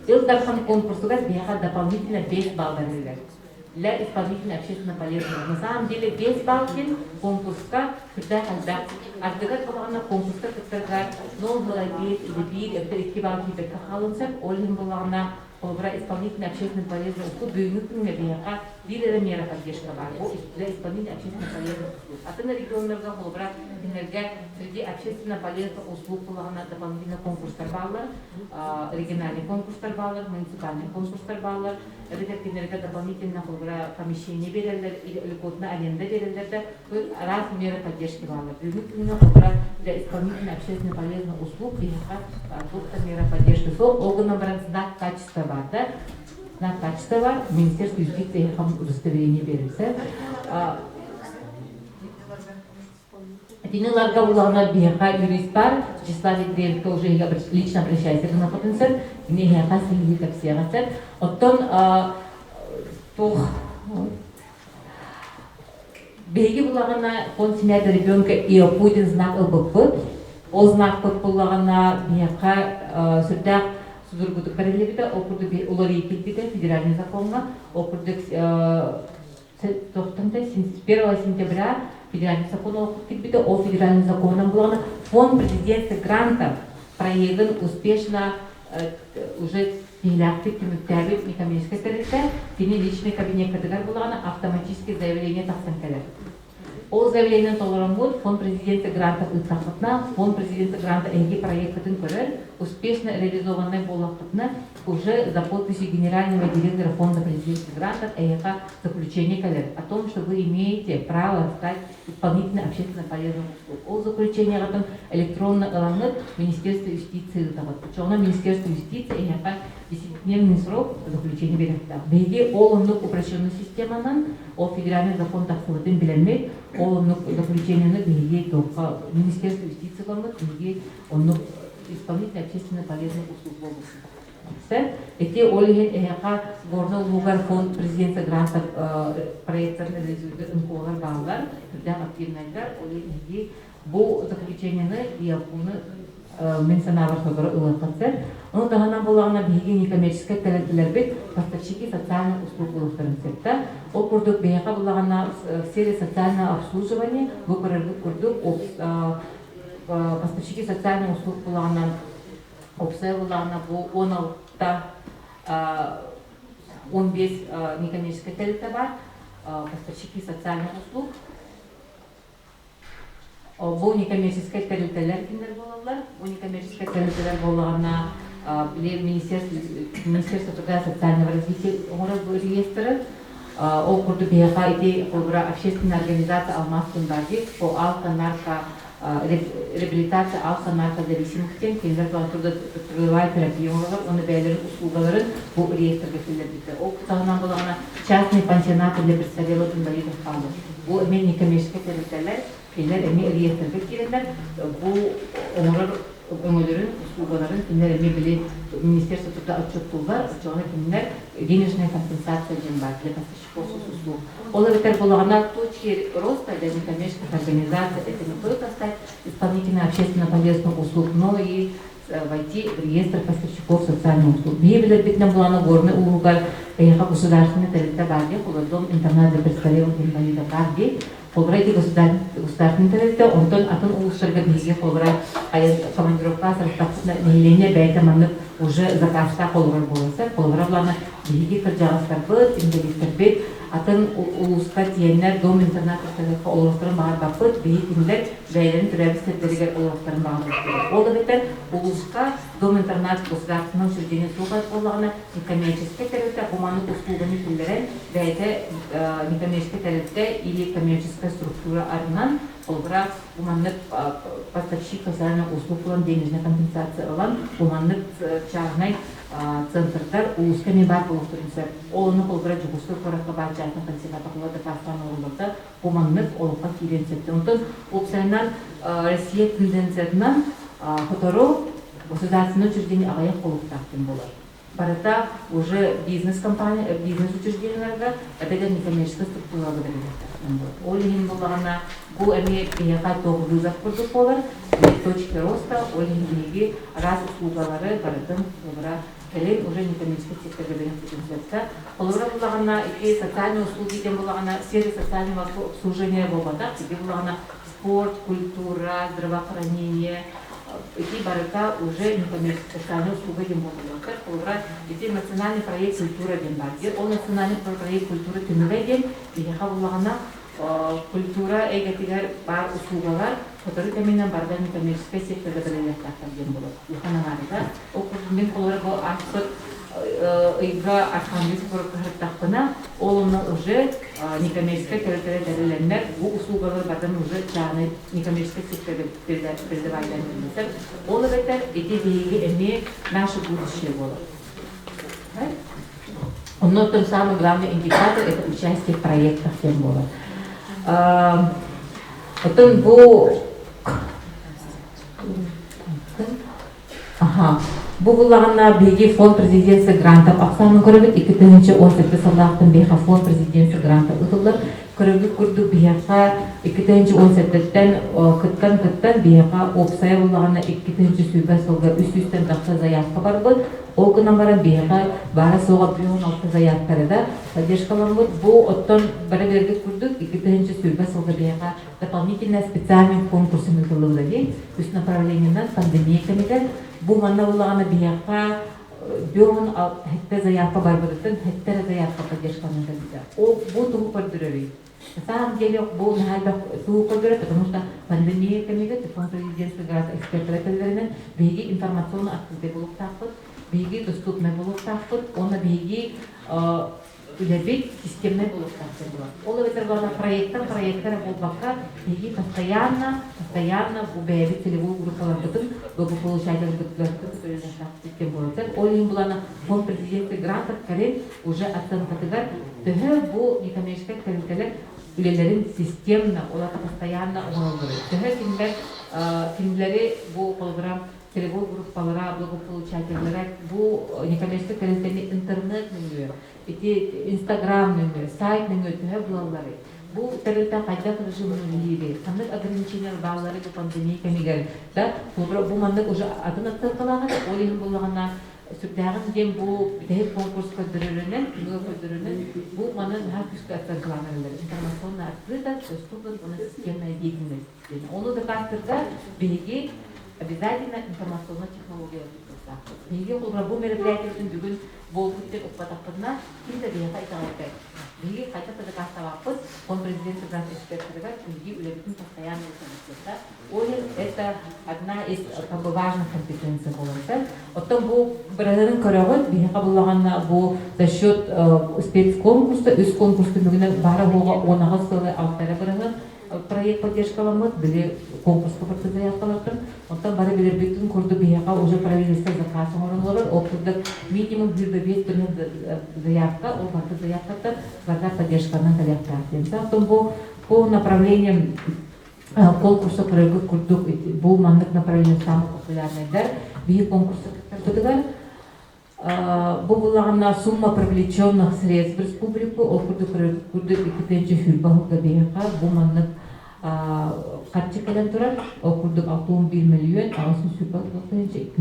Илдархан конкурсуга бияга дополнительно 5 балл берилер. Для исполнителя общественно полезных. На самом деле 5 балл конкурска кырда халда. Ардыгат болгана конкурска кырдага 0,5 или 2 балл кибек кахалынсак, олин болгана Олбра исполнительный общественно полезный услуг бүйүнүктүн бияга бир мера поддержка бар. Для исполнения общественно полезных услуг. Атын региондарга олбра среди общественно полезных услуг булагана дополнительный конкурстар баллар, региональный конкурстар баллар, муниципальный конкурстар баллар, редактивнерге дополнительно олбра помещение берилер или льготная аренда берилер да раз меры поддержки баллар. Бүйүнүктүн олбра для исполнения общественно полезных услуг бияга мера поддержки. Огна знак качества бар, да? Знак качества бар, Министерство юстиции удостоверение берилсе. Тиниларга булагана бияга юрист бар, Вячеслав Андреевка уже лично обращается к находинсен, не яга силги таксиягасен. Оттон беги булагана фонд семья для ребенка и Путин знак ЛБП. Ол знак булагана бияга сүрдак Судургутук берилебиде, окурдук улары келбиде федеральный законга, окурдук 1 сентября федеральный закон окуп келбиде, о федеральный законом булагана фонд президентских грантов проявлен успешно уже тиляхты тимуктяби некоммерческой кәрәтелер, тени личный кабинет кадыгар булагана автоматически заявление таксан келер. Ол заявление толорамут фонд президента гранта ыттахытна, фонд президента гранта эги проектын көрөр, успешно реализованный болахытна уже за подписью генерального директора фонда президента грантов ЭЯК заключение коллег о том, что вы имеете право стать исполнительно общественно полезным услуг. Ол заключение потом электронно алынып Министерство юстиции табат. Причем Министерство юстиции ЭЯК 10-дневный срок заключения берет. Беги олымлык упрощенную системанан, ол федеральный закон таксылытын биленмек, олымлык заключениені беги тоққа Министерство юстиции ламык, беги онлык исполнительно общественно полезных услуг в области. Эти олиген ЭЯК горный лугар фонд президента грантов проекттерны инколар баллар, түрден активнайдар, олиген бұл заключениені япуны менсанавар собора ылақатсыр. Он тағанан болағына бейге некоммерческая тәләтілер бет поставщики социальных услуг ұлықтырын сетті. Ол күрдік бейға болағына в сфере социального обслуживания выкорырдық күрдік поставщики социальных услуг болағына опция болағына бұл 16 некоммерческая тәләті бар поставщики социальных услуг. Бұл некоммерческая тәләтілер кендер болалар. Бұл некоммерческая тәләтілер болағына Министерство труда и социального развития реестры, округа БХ и общественная организация Алмаз-Тундаги по реабилитация алко-наркозависимых тем, трудовая терапия, он бәлерін услугаларын бұл реестрге келдерді. Ол құтағынан болағына частный пансионаты для престарелых инвалидов қалды. Бұл әмен некоммерческая тәләтілер, келдер әмен реестрге келдер, бұл ömürlerin, услугаларын, kimler emeği Министерство труда отчеттулар, çoğuna kimler денежная компенсация var для поставщиков услуг. Олар бетер болағана точки роста для некоммерческих организаций это не только стать исполнительно общественно полезных услуг, но и войти в реестр поставщиков социальных услуг. Бейбелер битнен болағана горный улугар государственный тарифта барде, дом интернат для престарелых инвалидов барде, Полбрайте государственный тарифте, онтон атын улушарга бейге полбрай командировка сарастақсына нейлене бәйтаманып уже заказта полбрай боласа, полбрай блана бейге кіржағыстар бұд, инвалидтер бет, атын улуска тиенлер дом интернат тарифа олуқтарын бағар бақпыд, бейгіндер бәйлерін түрәбістердерігер олуқтарын бағар бақпыд. Ол да бетер улуска дом интернат государственного учреждения слугат болағына некоммерческий тарифте, гуманлық услуганы күлдерен бәйті некоммерческий тарифте или коммерческая структура арнан, олбыра гуманлық поставщик социальных услуг olan денежная компенсация olan гуманлық чағынай центрдар улусками бар болуқтырынса. Олыны олбыра жүгісті қораққа бар жатын консервата қылады қастан орындалса гуманлық олыққа кейленсетті. Онтын опсайынан Россия тенденциятынан құтыру государственное учреждение ағайын қолықтақтың болар. Барата уже бизнес-компания, бизнес-учрежденияларда это некоммерческая структура говорили. Олин болағана бұл әме ияқа тоғы вызов құрдық болар, точки роста, олин бейге раз услугалары баратын олара кәлен уже некоммерческая секторға берген потенциалда. Олара болағана социальные услуги ден болағана сфере социального обслуживания болғанда, тебе болағана спорт, культура, здравоохранение, эти барыта уже некоммерческая социальная услуга ден болғанда. Эти национальный проект культура ден бар. Ол национальный проект культура тенуге ден, ияқа болағана культура эгетигер бар услугалар, которые теменен бардан некоммерческая секторга белелектактар ден болот. Юханаларда, окружмен колора бо арсык ыйга архангельск көрөктактына, олуны уже некоммерческая территория дәлеләннәр, бу услугалар бардан уже чаны некоммерческая секторга передавайдан дилсәр. Ол бетер эти бейги эме наше будущее болот. Но тот самый главный индикатор это участие в проектах тем болот. Потом bu bulağına bilgi fond prezidentsi grantı aksanı görübüt 2018 sallaqtın beha fond prezidentsi grantı ıtılır. Көрөбүт курдук бияка 2017-тен кыттан бияка опсая булагана 2000 сылга үстүстен такса заявка барбыт. Ол күнөн баран бияка бара сога 16 заявкарда поддержкаланбыт. Бу оттон бара бердик курдук 2000 сылга бияка дополнительный специальный конкурс ытылды. Үст направлениенен пандемия комитет бу манна булагана бияка бён хетте заявка барбыдытын хеттер заявка поддержканы калбита. О бу туу көрдүрөбү. На самом деле бу нахалда туу көрдүрөт, потому что пандемия кемиге фонд президентский град экспертлеринен биги информационный активде болуп таппыт, биги доступный болуп таппыт, оны биги үлебит системный болуп таппыт. Ол ветербана проекттер болбакка биги постоянно бу бэби целевую группалардын благополучатель систем болот. Ол им булана фонд президентский грантов кален уже оценкатыгар төһө бу некоммерческий калителер үлелерин системно, оларды постоянно оңолдыры. Фильмлери бу программ целевой группалара, благополучательлера, бу некоммерческий калителерин интернет нүнү, инстаграм нүнү, сайт нүнү төһө булалары. Бу территория кайда режимінің лири, қандай ограничениялар бағалары бұл пандемия кемегер. Бу мандық уже атын аттырқалаған, ол ең болағына сүрдәғін дем бұл бітейіп конкурс көдірірінен, бұл маңын әр күшкі аттырқаланырылыр. Информационно открыто, доступен, оны системная деятельность. Оны докастырда беги обязательно информационная технология. Беги бұл мероприятиялардың бүгін бол күттен ұқпатақпырына кімді бейға италайдай. Беги қайта тадыкаста вапыт, он президент грант эксперттерга беги үлебітін постоянно участиета. Это одна из важных компетенций болса. Оттан бұл бірлерін көрігіт, беги қабылағанна бұл за счет спецконкурса, үз конкурстың бүгінен бары болға онағы сылы алтары бірігін проект поддержкаламыд, били конкурска барды заявкаларын. Оттан бары билербектин курду бияка уже правительство заказын орынлары, окурдuk минимум 1-5 заявка, ол барды заявката барды поддержканын заявкасы. Оттан по направлениям конкурса курдук, бул мандык направление самый популярный бии конкурса курдугар. Булагана сумма привлеченных средств в республику, окурдук экипенчи хүлбахуга бияка, бу мандык картикален турар, окурдук 61 миллион, асын сүрбахуга 200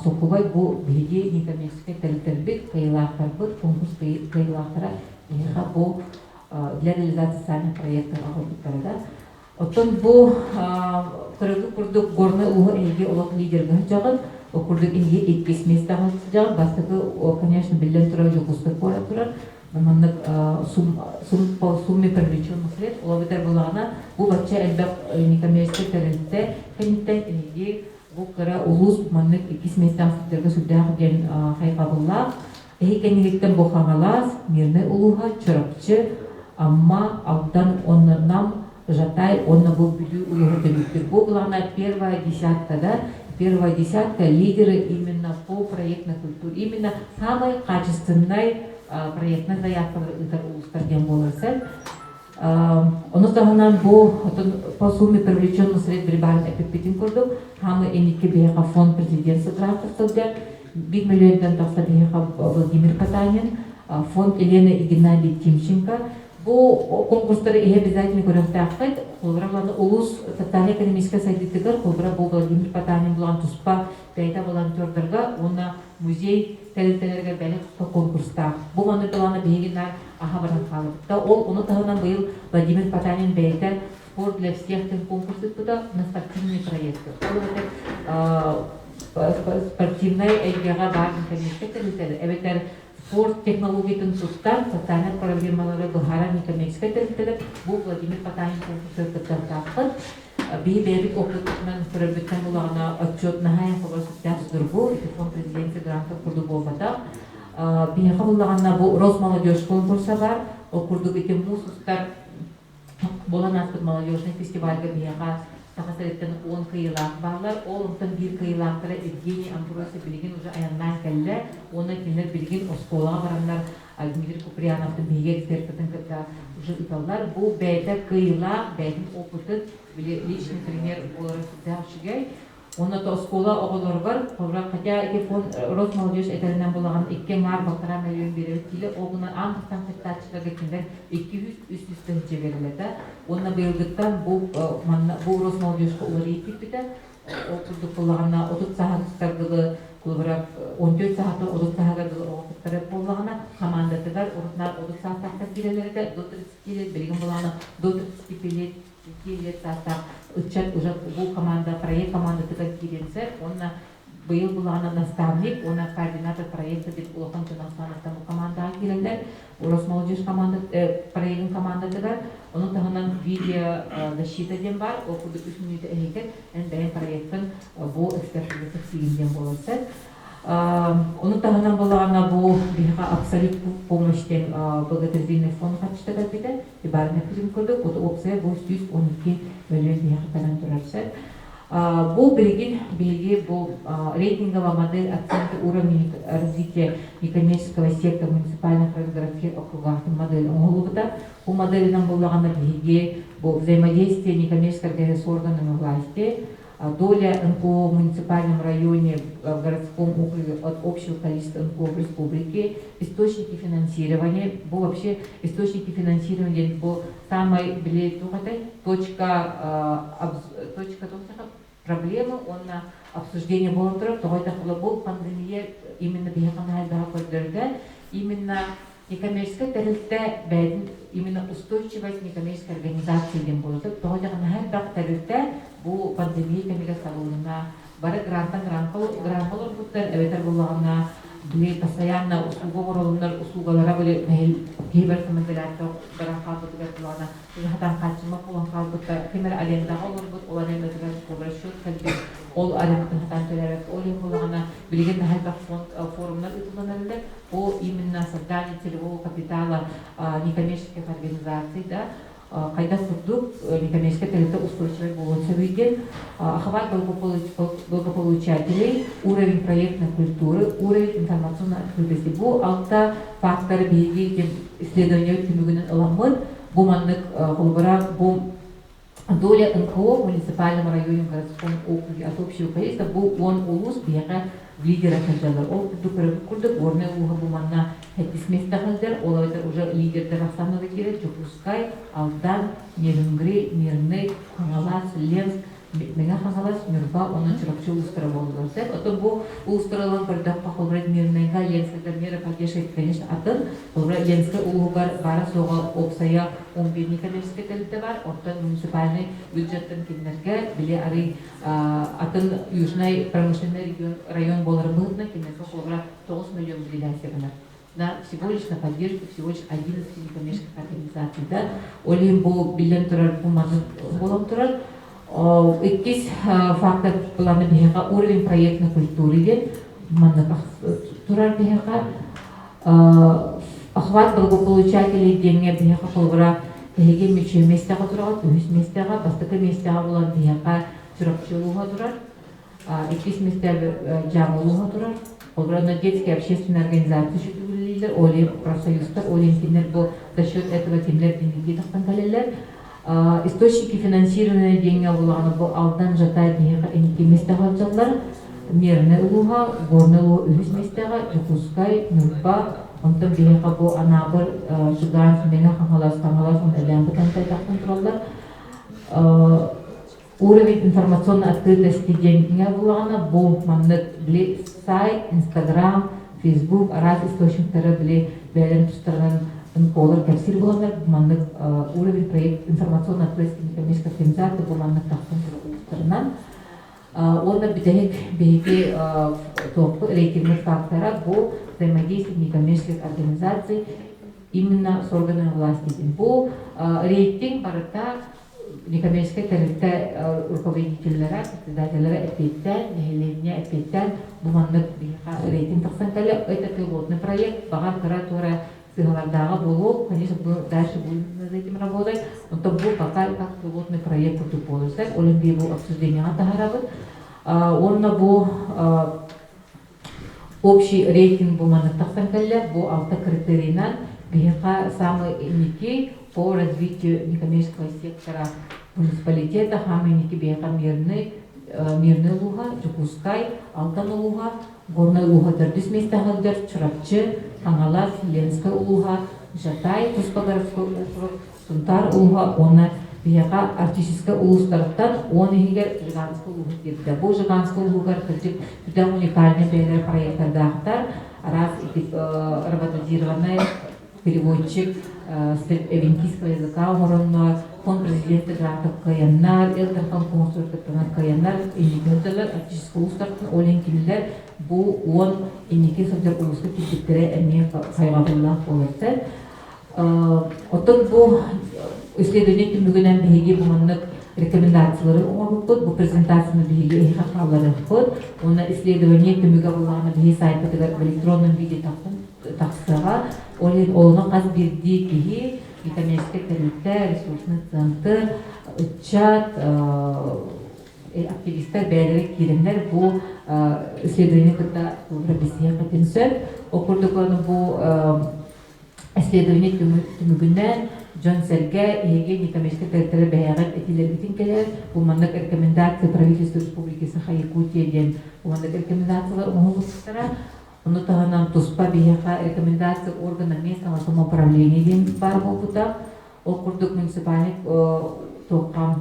сокубай бу биги некоммерческий калитербит, кайылактарбыт, конкурс кайылактара бияка бу для реализации социальных проектов агылдыктарда. Оттон бу курдук горный угу эйге олок лидерга жагын, окурдук инге 75 места жагын, бастыгы, конечно, билен турар жогустар кора турар. Мандык по сумме привлеченных средств, улабытар булагана, бу бача элбек некоммерческий калитте, кенттен инге бу кара улус мандык 2 места суттерга сүрдәк ден хайкабылла. Кенниликтен бу хаңалас, мирный улуга, чырапчы, амма алдан оннан Жатай, он был билю улугатемиктер. Бу была первая десятка лидеры именно по проектной культуре, именно самой качественной проектной заявкой Устарген Боларсен. Он установил по сумме привлеченных средств рибалин эпипетин курдук, хамы эники беха фонд президентства трафтовда, 1 миллион тахса беха Владимир Потанин, фонд Елена и Геннадий Тимченко. Бу конкурстары обязательно көрөктәкыт, колбараны улус социально-экономический сайтыгар, колбара бу Владимир Потанин булган туспа бәйдә волонтерларга, оны музей тәлинтеләргә бәле туспа конкурста. Бу маны булганы бегиннар аха баран калды. Ол оны тагынан быел Владимир Потанин бәйдә спорт для всех тем конкурсы туда на спортивные проекты. Спортивная эйгага барын комиссия тәлинтеләр. Спорт технологиясын тұстан, социальный проблемалары бұхара некоммерческий тәлітіліп, бұл Владимир Потанин конкурсы тапқын. Бейберік оқытымен көрілбеттен бұлағына отчет нағайын қобырсыз дұрбу, фонд президенті гранты құрды болғада. Бейхі бұлағына бұл Росмолодежь конкурсы бар, ол құрдық екен мұсыстар болан аспыд молодежный фестивальға бейхі Сахасареттен 10 кыйлақ барлар, олымтын бір кыйлақтары Евгений Амброси білген уже аяннан кәлі, оны кенлер білген осколаға барандар Дмитрий Куприяновтың бейге экспертетін уже италдар. Бұл бәйді кыйлақ, бәйдің опытын, личный пример олары сүрдәғшігей. Оны то оскола оғылар бар, хотя фонд Росмолодежь әтәлінен болаған 2 бақтара миллион берілі келі, оғынан аңғыстан қыттатшылығы кендер 200-300 жеберіледі. Оны бұйылдықтан бұл Росмолодежьқа олар етіп біті, оқырдық болағына 30 сағатыстардығы, 14 сағаты 30 сағатығы оғықтары болағына, командатыдар, орындар 30 сағаттар келелерді, до 30 келет, білген болағына до 30 келет, 2 лет састав, учат уже бұл команда, проект команда тыгар керенсер, онна быйыл булана наставник, она координатор проекта деп улахан Чанахстановтан команда келелер, урос молодежь команда проектин командатыгар, onun тагынан видео защита дем бар, окуды 3 минут эхекет, дайын проекттин бу экспертизасы фильмден боласы. Onun тагынан болағана бу биха абсолют помощьтен благотворительный фонд качтыгар биде, ибарына фильм көрдік, оты опция бу 112 миллион биха танан турарсы. Бұл белги бұл рейтинговая модель оценки уровня развития некоммерческого сектора муниципальных городских округах модель оңолубыта. Бұл модель нам болағана белги бұл взаимодействие некоммерческой организации с органами власти, доля НКО в муниципальном районе в городском округе от общего количества НКО в республике, источники финансирования, бұл вообще источники финансирования бұл самой точка проблемы, он на обсуждение было был пандемия именно именно некоммерческая именно устойчивость некоммерческой организации bu pandemi kami saluna bara grantalar butlar eveter bulana bile pasayanna usugalara böyle hiber kementelerle bara kalbıtlar bulana hatan kaçma puan kalbıtlar kemer alenda olur but olan mesela uğraşıyor kalbi ol alenda hatan tölerek olun bulana bilgen her forumlar uygulanalar o iminna создатель o kapitala некоммерческих организаций да кайда курдук некоммерческой территории устойчивой болонцевиден охват благополучателей, уровень проектной культуры, уровень информационной открытости. Бу алта факторы биги исследования тимугунен аламын, бу маннык холбара бу доля НКО в муниципальном районе городском округе от общего количества бу он улус бига в лидерах халдалар. Ол курдук горная уга бу манна хеттис места халдар, олайдар уже лидердер Оксана Кирет, Чукускай, Алдан, Нерюнгри, Мирный, Хангалас, Ленск, Мега Хангалас, Мирба, он чуракчу устроил. Потом бу устроил передак похолбрать Мирныйга, Ленская мера поддерживает, конечно, атын, холбрать Ленская улугар бара сога опсая умбирни коммерческий территорий, оттан муниципальный бюджеттен кинерге, били ари атын южный промышленный район болар мытна, кинерге холбрать 9 миллионов гривен. Да, всего лишь на поддержку, всего лишь 11 некоммерческих организаций. Да, Олимбо, Билен Турар, Пумазан, Болом Турар. Экис фактор плана бихака уровень проектной культуры, маннаках Турар бихака охват благополучателей деньги бихака полгра, теге мече местага турар, үс местага, бастыка местага болан бихака чуракчылуга турар, экис местага жамылуга турар. Полграна детские общественные организации Оли профсоюздар, олимпийдар был за счет этого темлер деньги тахтангалелер. Источники финансирования деньги был алдан жатай бихака эники местага жаллар, Мирный улуга, горный улуга үс местага, Жукускай, Нурба, онтан бихака был анабыр, Жуган, Мена Хангалас, он элем бутантай тахтан тураллар. Уровень информационной открытости деньги был маннет бли сайт, Инстаграм, Facebook, раз источниктары были бәлен тұстарынан НКОлар кәпсір боландар, маннық уровень проект информационной открытости некоммерческой организации бұл маннық тақсын тұстарынан. Онда бітәйік бейге тоқты рейтинговый фактора бұл взаимодействие некоммерческих организаций именно с органами власти. Бұл рейтинг барыта некоммерческой территории руководителлера, председателя опейтен, нехиления опейтен, буманнык рейтинг тахсанкали. Это пилотный проект, багар кыра-тура сыгалардага болу, конечно, дальше будем над этим работать. Но то был пока как пилотный проект противоположный. Олимпия был обсуждение тахарабы. Он был общий рейтинг буманнык тахсанкали, был автокритерийнан, бихака самый ники по развитию некоммерческого сектора муниципалитета, Хаминики Беха Мирный Луга, Жукускай, Алтан Луга, Горный Луга, Дердис места Халдер, Чуракче, Хангалас, Ленская Луга, Жатай, Туспагарский округ, Сунтар Луга, он Беха артистическая улустараттан, он игер Жиганский Луга дирді. Бұл Жиганский Луга туда уникальный проект дахтар, раз работизированный переводчик эвенкийского языка, угорно фонд президента грантов каяннар, элдерхан консультатана каяннар, иннигентелер, артистический устартын оленкинлер, бу он инники содер улусы китиктере эмне хайгабыллах болырсы. Отон бу исследование түмүгүнөн биги буманнык рекомендациялары оңолуппут, бу презентацияны биги эхакаларыппут, оны исследование түмүгө буллагына биги сайтыдыгар в электронном виде тақсыға, олына қаз берді кеге витаминске тәрілті, ресурсны центр, үтчат, активистер, бәлірек керемдер бұл исследование күтті бізге қатенсөп. Оқырдықланы бұл исследование түмігінен Джон Серге еге витаминске тәрілтері бәяғат әтелер бітін келер. Бұл маңдық рекомендация правительства Республикасы Якутия ден бұл маңдық рекомендациялар оңылыстыра. Он тағанан туспа бияқа рекомендация органа местного самоуправления ден бар болбута. Ол құрдық муниципалик тоқам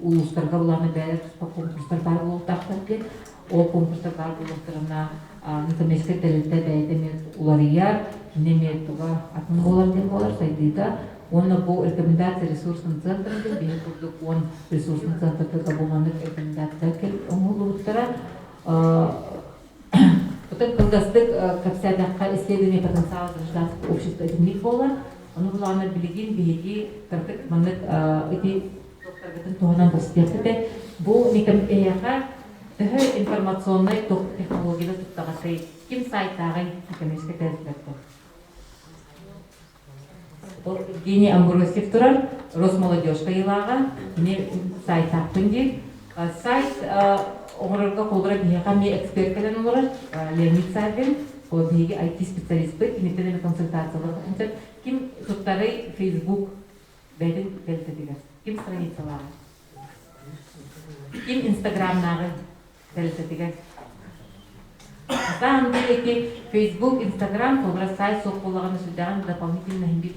улустарға бұланы бәрі туспа конкурстар бар болуқтақтар кен. Ол конкурстар бар болуқтарына нетамеске тәлітті бәйдемет уларияр, немет туға атын болар ден болар сайдыда. Оны бұл рекомендация ресурсның центрінде, бейі құрдық он ресурсның центрдегі болғандық рекомендация кел оңылуыттара. Потом колдастык капсядаққа исследование потенциала гражданского общества этимлик болар. Оны бұлағына білеген бейге тартық маңдық эти докторгатын туғанан көрсетекті. Бұл некім әйяға түхі информационный технологиялы тұттағасы кем сайттағы некемеске тәрізілікті. Бұл Евгений Амбросев тұрар, Росмолодежка елаға, сайттақ күнде. Сайт оңырырға қолдыра бейеға ме эксперт кәлен олар, Леонид Сарбин, ол бейге IT специалист бі, кенеттен консультациялар. Кем тұттары Facebook бәйдің бәлтедігер, кем страницалары, кем Instagramнағы бәлтедігер. Саған делеке Facebook, Instagram, қолдыра сайт соқ болағаны сүлдіған дополнительно химбит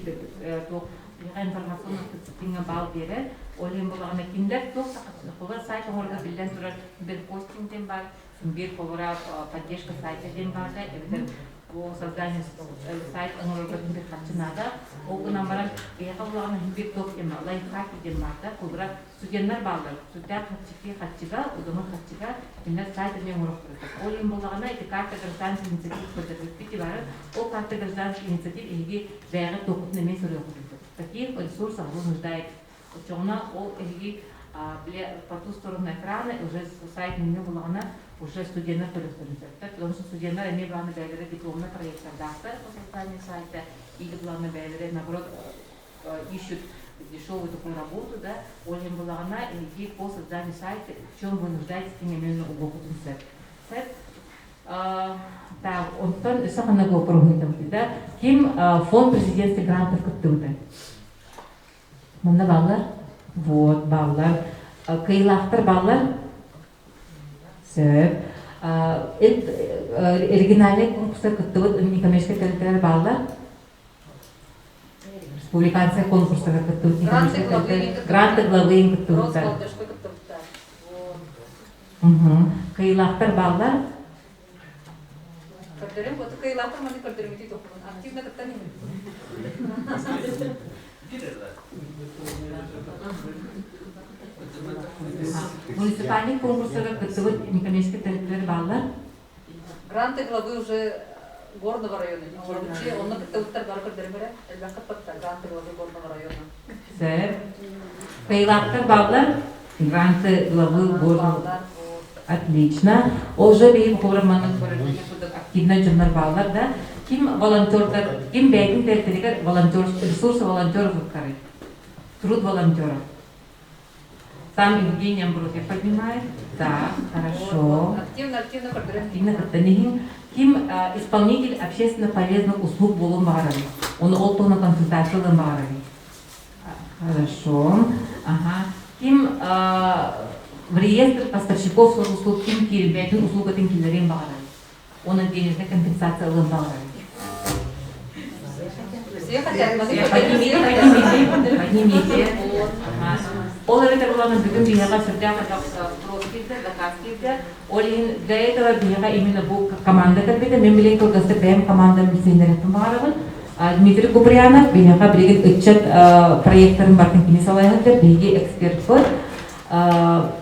информационный статистика бал бере, олен болағына кимдер тоқ қолдар сайт оңырға білден тұрар бір постингден бар, бір қолыра поддержка сайтеден барды, по созданию сайта оңырға бір қатшынада, оғынан баран бейға болағына бір тоқ ден бар, лайфхак ден барды, қолыра студенттер балдар, студент қатшыға, ұдымы қатшыға, кимдер сайтын оңырық тұрды. Олен болағына эти карта гражданский инициатив көтеріліпті бары, ол карта гражданский инициатив еге бәйға тоқытын емен сұры оқыды. Таких ресурсов нуждается. Учена ол по ту сторону экрана уже сайт не было, уже студенты перестали. Потому что студенты имеют главное бэйлеры дипломный проект редактор по созданию сайта или главное бэйлеры наоборот ищут дешевую такую работу, да, олем была она и по созданию сайта, в чем вы нуждаетесь, именно угодный сайт. Так, он там самое много программирует, да, кем фонд президентских грантов как-то. Мында баллар, вот баллар, кыйлақтар баллар, сөп, оригинальный конкурстар как-то вот некоммерческий территория баллар, республиканская конкурстар как-то вот некоммерческий территория, гранты главы как-то вот. Кыйлақтар баллар. Кардерем, вот кыйлақтар маны кардерем ити тоқпын, активно каттан емес. Муниципальный конкурсlar каттыбыт некоммерческий территория баллар. Гранты главы уже горного района. Он на каттыбыттар бар кардерем бере, элбаққа патта гранты главы горного района. Сөп. Кыйлақтар баллар, гранты главы горного. Отлично. Уже бейім қоғырманның активно жүрмір баллар, да? Ким волонтердар, ким бәйдің тәртілігер ресурсы волонтеров открыть. Труд волонтеров. Сам Евгений Амбросев поднимает. Да, хорошо. Активно кардерем. Активно кардерем. Ким исполнитель общественно полезных услуг болу мағарали. Он олтуна консультациялы мағарали. Хорошо. Ага. Ким в реестр поставщиков услуг ким кирбәйтін услуга тенкилерен бағарали. Оның денежная компенсация алын бағарали. Поднимите. Ол әрекет олардың бүгін бейіға сүрдяғапрос келді, заказ келді. Для этого бейіға именно бұл команда кірбеді. Мен білен көргісті бәйім команда мүлсендер еттім бағарығын. Дмитрий Куприянов, бияха бригет отчет проекторын бартын кемесалайғандар, бейге эксперт бар.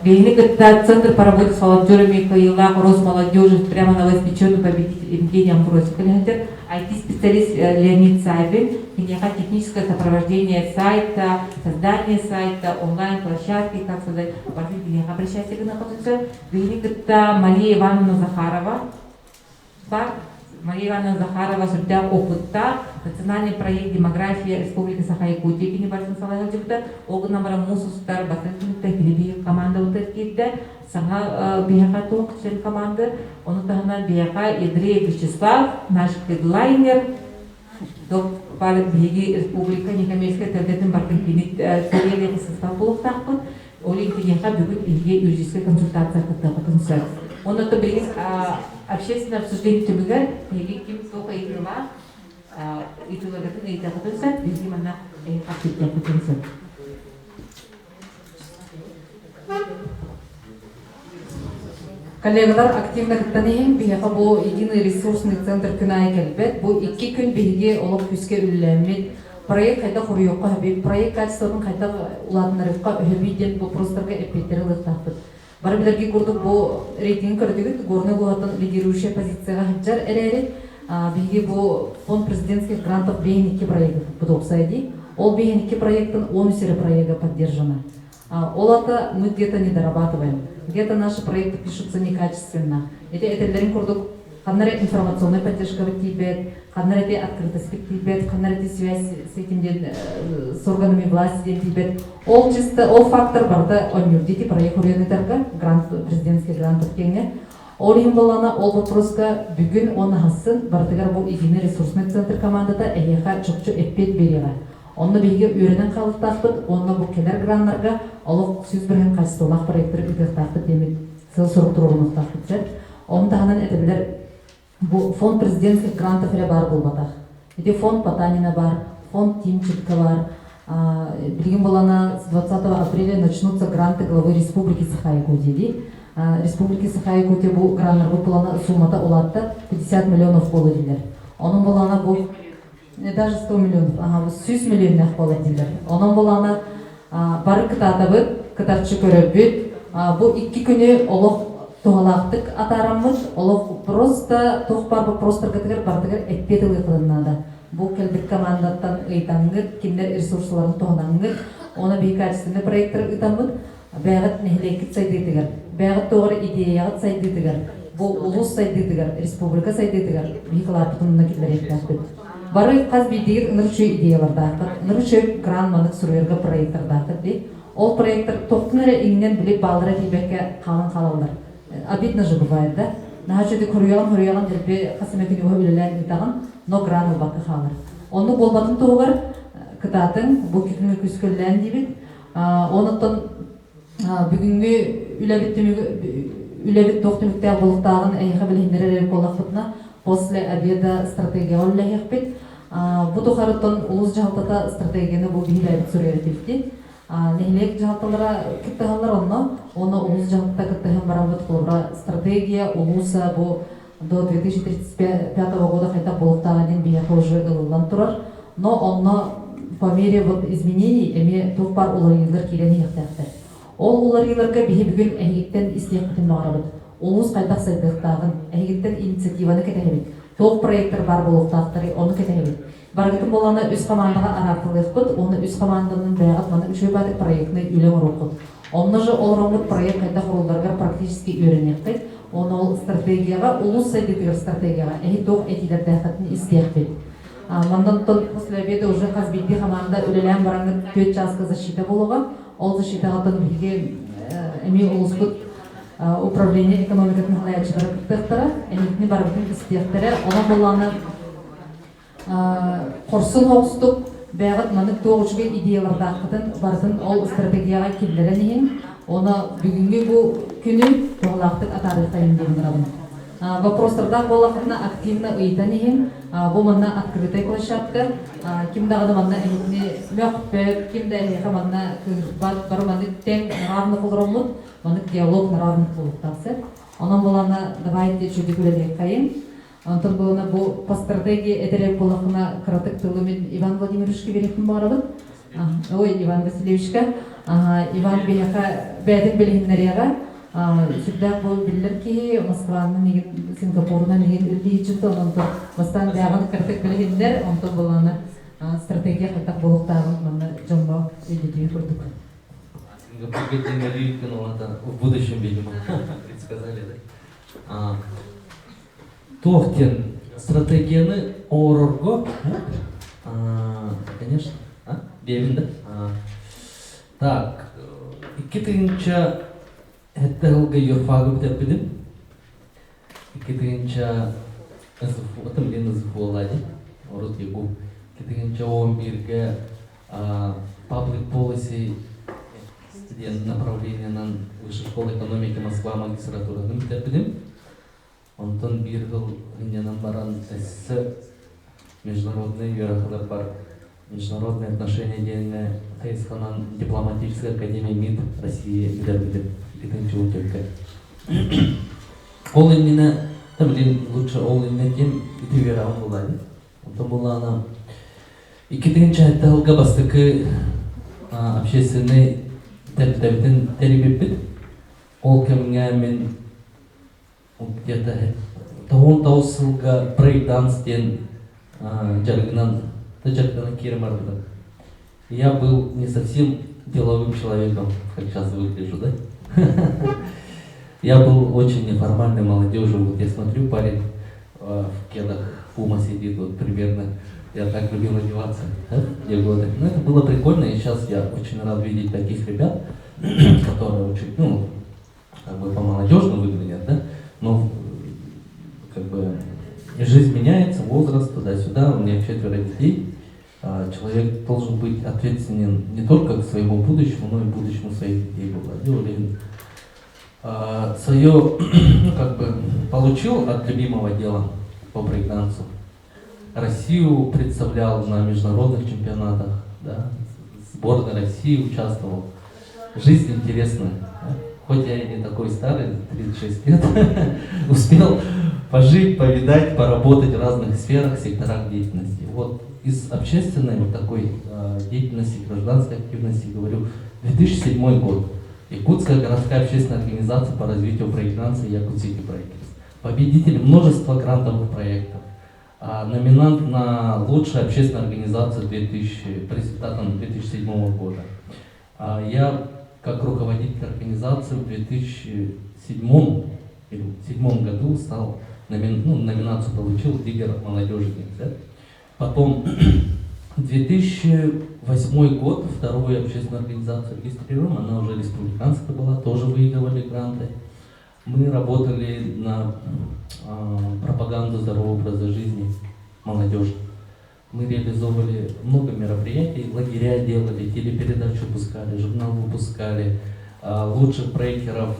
Бейни гытта Центр по работе с волонтерами Каилах Росмолодежи прямо новоиспеченный победитель Евгений Амбросик. IT-специалист Леонид Сайбин, бияха техническое сопровождение сайта, создание сайта, онлайн-площадки, как создать. Бартын бияха обращайся к находиться. Бейни гытта Мария Ивановна Захарова. Мария Ивановна Захарова судья опыта, национальный проект «Демография Республики Саха-Якутия» кини барсын салайга жибта, огнамара мусустар басынкинитта хилиби команда утаткидда, сага бияха тоқ член команды, оны тағынан бияха Андреев Вячеслав, наш хедлайнер, доп палет биги Республика Некомерческая тәлдетін баркынкинит Сорелия состав болуқтақпын, олин бияха бүгін илге юридическая консультация қыттақытын. Он это берет общественное обсуждение тюбига, ким только играла, и туда готовы и так готовится, видимо, на активное потенциал. Коллегалар активно каттанehen, бияха бу единый ресурсный центр күнай келбет, бу 2 күн биге олоп күскө үлләмет. Проект кайда хуруйокка хабиб, проект качествоның кайда уладынарыкка өбиден бу просторга эпитерилык таппыт. Бары билерге курдук бу рейтинг көрдүгүт горный булатын лидирующая позицияга хаджар эрери биги бу фонд президентских грантов бейин 2 проекта подопсайди. Ол бейин 2 проектын 10 проекта поддержана. Олата мы где-то не дорабатываем. Где-то наши проекты пишутся некачественно. Это курдук ханнаре информационная поддержка тибет, ханнаре открытость тибет, ханнаре связь с этим с органами власти тибет. Ол чисто ол фактор барда онюрдити проект уренетерга грант президентский грантов кеңе. Ол имбалана ол вопроска бүгүн оны хасын бардыгар бу единый ресурсный центр командада эйха чокчу эппет берега. Онны биге үйренен калыктакпыт, онны бу келер гранттарга олук сүз берген качестволак проекттер үгөктакпыт демек сыл суруктуруунуктакпыт. Онда анан этебилер бу фонд президентских грантов эле бар болбатак. Эти фонд Потанина бар, фонд Тимченко бар. Билген болана с 20 апреля начнутся гранты главы Республики Саха-Якутия. Республики Саха-Якутия бу гранттар бу плана суммата улатта 50 миллионов болдилер. Онун болана бу даже 100 миллионов, 100 миллионов болдилер. Онун болана бары кытатабыт, кытарчы көрөбүт. Бу 2 күнү олох тоғалақтық атарамыз, олық просто тоқпар просто бардығыр әтпетілі қылынады. Бұл кәлбір командаттан ұйтаңғы, кендер ресурсыларын тоғанаңғы, оны бей качественный проекттер ұйтамыз, бәғыт нәхілекет сайдетігір, бәғыт тоғыры идеяғыт сайдетігір, бұл ұлыс сайдетігір, республика сайдетігір, бей қылапытынына келдер ектәппет. Бары қаз бейдегір ұнырчы идеяларды ақыт, ұнырчы гран манық сүрергі проекттарды ақыт. Ол проекттер тоқтыныры еңнен біліп балдыра дейбәкке қалын қалалар. Обидно же бывает, да? Нахачуды хуруяган дербе хасымекini ойлелен итаган, но граны бакы халар. Оны болбатын тоғар кытатын бу кикинге күскөллән дибит. Онуттан бүгүнгү үлебит тоқтымыкта болуктагын эйха билендерер коллакпытна после обеда стратегия оллехпит. Бу тохарыттан улус жалтата стратегияны бу билебит сүрөтүфти. Нехлек жалталара киттагалар оны улус жалтата киттаган барабыт колбра стратегия улуса бу до 2035 года хайта болуктаган бияка уже ылылан турар. Но онно по мере вот изменений эме тупар уларыйлар кирени яктактар. Ол уларыйларга бихи бүгүн эхиттен истиякытын багарабыт. Улус кайтак сайдыктагын эхиттен инициативаны кетебит. Тоқ проекттер бар болуктактары оны кетебит. Баргытын болана үз командага аратылыппыт, оны үз команданын бәгат маны үшөй бадык проектны үлем урукпыт. Онны же олромут проект кайда курулдарга практически үйренекпит. Оны ол стратегияга, улус сайдыктагы стратегияга, эхи тоқ этилер бәгатын истиякпит. Мандан после обеда уже казбидди команда үлелен бараңы 4 часка защита болуга. Ол защитагатын билге эми улуспут управление экономикатын халаячылары кыттыктара, эхитни барбытын истияктары, она боланы Корсын хоқстық бәғыт манык тоғышығы идеяларды ақытын бардың ол стратегияға келдерен ең. Оны бүгінгі бұл күні тоғылақтық атарықтайын деген рабын. Вопростарда бұл ақытына активна ұйтан ең. Бұл манна открытай площадка. Кімдағыды манна әйетіне мөқпет, кімді әйеға манна күйірбат бар манны тең равны қылырымыд, манны диалог равны қылықтасы. Онан боланы давайте чөді көледек қайын. Антон Болона по стратегии этерек болахына кратык тылымен Иван Владимировичке беретін барабын. Ой, Иван Васильевичка. Иван Бияка бәдік білгенлеріға сюда был билер ки Москваны Сингапурна неген үлдейчі онто бастан бәғын картык білгендер онто боланы стратегия қайтақ болуқтағын мұны жомба өйдетуге көрдік. Сингапурге деньги в будущем, видимо, предсказали, да? Тохтен стратегияны орорго, конечно, бевин, да? Так, иккетинча эттелге юрфагы бтерпидим, иккетинча отым лен ызыфу олади, орот егу, иккетинча омбирге public policy студент направления на Высшей школы экономики Москва магистратураны бтерпидим. Антон Биргл, Иньянан Баран, с международные верховный бар, международные отношения деньги, Хайсханан, дипломатическая академия МИД России, где это ничего только. Ол именно, там лучше ол именно тем, и ты вера он была, там была она. И китенча это алгабастыки общественный тәбітін тәрбеппін, ол кәміңе мен где-то таусылға брейк-данстен жаргынан керім ардыда. Я был не совсем деловым человеком, как сейчас выгляжу, да? Я был очень неформальной молодежью. Вот я смотрю, парень в кедах Пума сидит, вот примерно. Я так любил одеваться, да, те годы. Но это было прикольно, и сейчас я очень рад видеть таких ребят, которые очень, ну, как бы по-молодежному выглядят, да, но как бы жизнь меняется, возраст, туда-сюда, у меня 4 детей. Человек должен быть ответственен не только к своему будущему, но и к будущему своих детей. Свое, ну, как бы, получил от любимого дела по брейкдансу. Россию представлял на международных чемпионатах, да, сборная России участвовал. Жизнь интересная. Да? Хоть я и не такой старый, 36 лет, успел пожить, повидать, поработать в разных сферах, секторах деятельности. Вот из общественной вот такой деятельности, гражданской активности говорю, 2007 год. Якутская городская общественная организация по развитию брейкданса Якутсити Брейкерс. Победитель множества грантовых проектов. Номинант на лучшую общественную организацию по результатам 2007 года. Я как руководитель организации в 2007 году стал, номинацию получил лидер молодежи. Да? Потом 2008 год, вторую общественную организацию регистрируем, она уже республиканская была, тоже выигрывали гранты. Мы работали на пропаганду здорового образа жизни молодежи. Мы реализовывали много мероприятий, лагеря делали, телепередачу выпускали, журнал выпускали, лучших брейкеров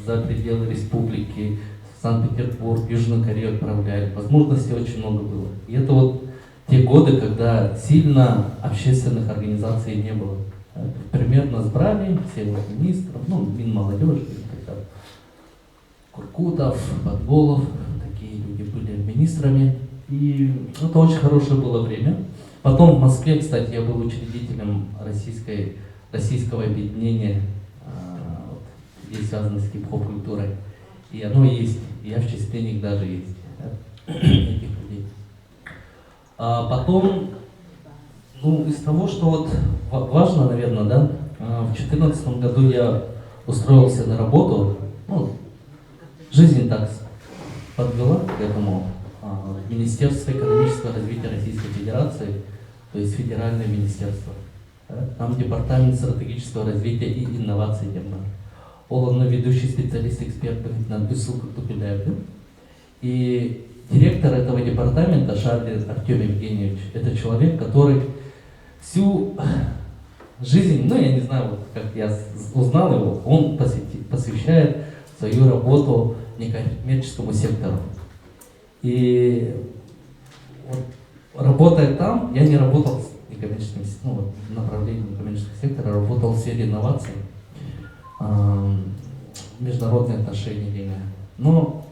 за пределы республики, в Санкт-Петербург, Южную Корею отправляли. Возможностей очень много было. И это вот те годы, когда сильно общественных организаций не было. Примерно сбрали все вот министров, Минмолодежи, Куркутов, Подголов, такие люди были министрами. И это очень хорошее было время. Потом в Москве, кстати, я был учредителем российского объединения, где связано с хип-хоп культурой. И оно есть, и я в числе них даже есть, этих людей. Потом, из того, что вот важно, наверное, да, в 2014 году я устроился на работу, жизнь так подвела к этому. Министерство экономического развития Российской Федерации, то есть федеральное министерство. Там департамент стратегического развития и инноваций. Он ведущий специалист-эксперт на Бесук Тупиляев. И директор этого департамента Шарлин Артем Евгеньевич, это человек, который всю жизнь, я не знаю, вот как я узнал его, он посвящает свою работу некоммерческому сектору. И вот, работая там, я не работал с некоммерческим направлением некоммерческого сектора, работал в сфере инноваций, международные отношения, но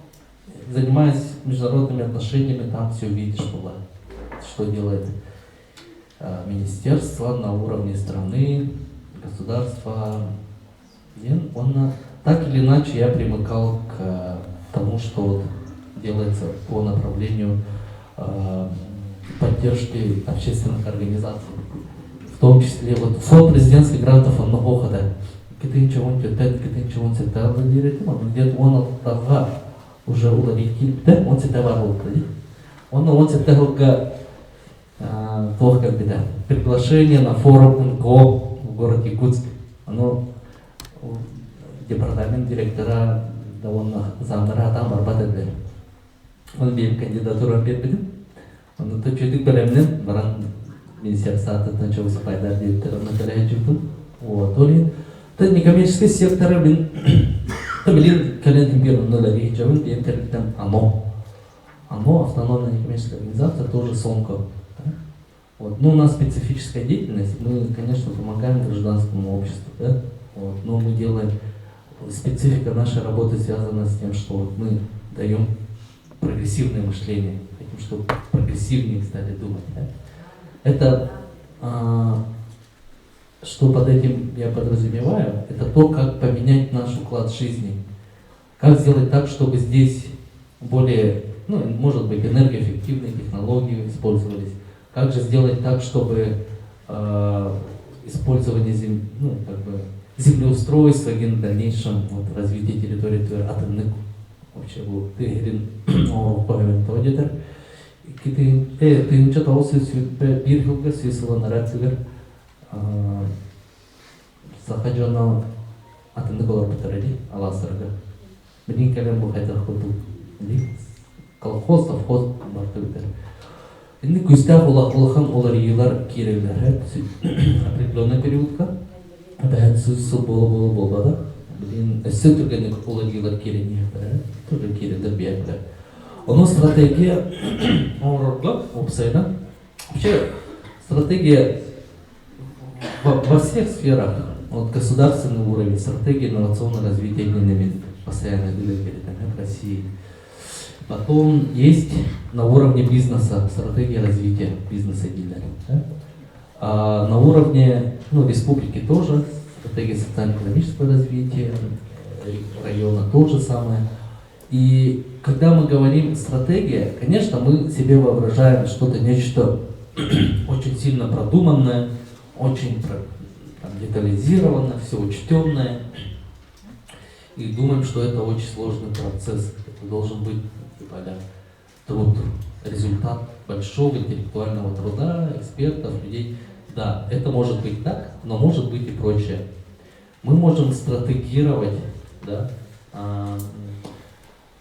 занимаясь международными отношениями там все видишь было, что делает министерство на уровне страны, государства. И он, так или иначе я примыкал к тому, что вот делается по направлению поддержки общественных организаций. В том числе вот фонд президентских грантов он много хода. Где-то он где-то он уже уловить, он всегда ворот, он всегда только беда. Приглашение на форум НКО в городе Якутск. Оно департамент директора довольно замдара там работает. Он бьем кандидатуру бербеди. Он это чуть беремнен, баран министерство начал спайдер директора на колледжу. Вот, он это некоммерческий сектор, блин. Это блин коллеги мирно нулевые, жабин бьем там АНО. АНО автономная некоммерческая организация тоже сонко. Вот. Ну, у нас специфическая деятельность, мы, конечно, помогаем гражданскому обществу, да? Вот. Но мы делаем, специфика нашей работы связана с тем, что вот мы даем прогрессивное мышление, хотим, чтобы прогрессивнее стали думать. Да? Это, что под этим я подразумеваю, это то, как поменять наш уклад жизни, как сделать так, чтобы здесь более, ну, может быть, энергоэффективные технологии использовались. Как же сделать так, чтобы использование землеустройства в дальнейшем вот, развитие территории атомных вообще был тегрин оруповен тодетер. Ты ничего того бирхилга сисала нарацигар захаджана атомных оларбитаради аласарга. Блин калем бухайтер ходу. Колхоз, совхоз бартовитер. Инде күстәп улаклыхан олар еллар киреләр определенный периодка. Бәһәт сүз булбады. Блин, эссе түргәне олар еллар киреләр. Туры киреләр биякләр. Оның стратегия орырлы опсайда. Вообще стратегия во всех сферах, от государственного уровня, стратегия инновационного развития постоянно в России. Потом есть на уровне бизнеса стратегия развития бизнеса дилера. Да? А на уровне республики тоже стратегия социально-экономического развития, района то же самое. И когда мы говорим стратегия, конечно, мы себе воображаем что-то, нечто очень сильно продуманное, очень детализированное, все учтенное. И думаем, что это очень сложный процесс. Это должен быть труд, результат большого интеллектуального труда, экспертов, людей. Да, это может быть так, но может быть и прочее. Мы можем стратегировать, да,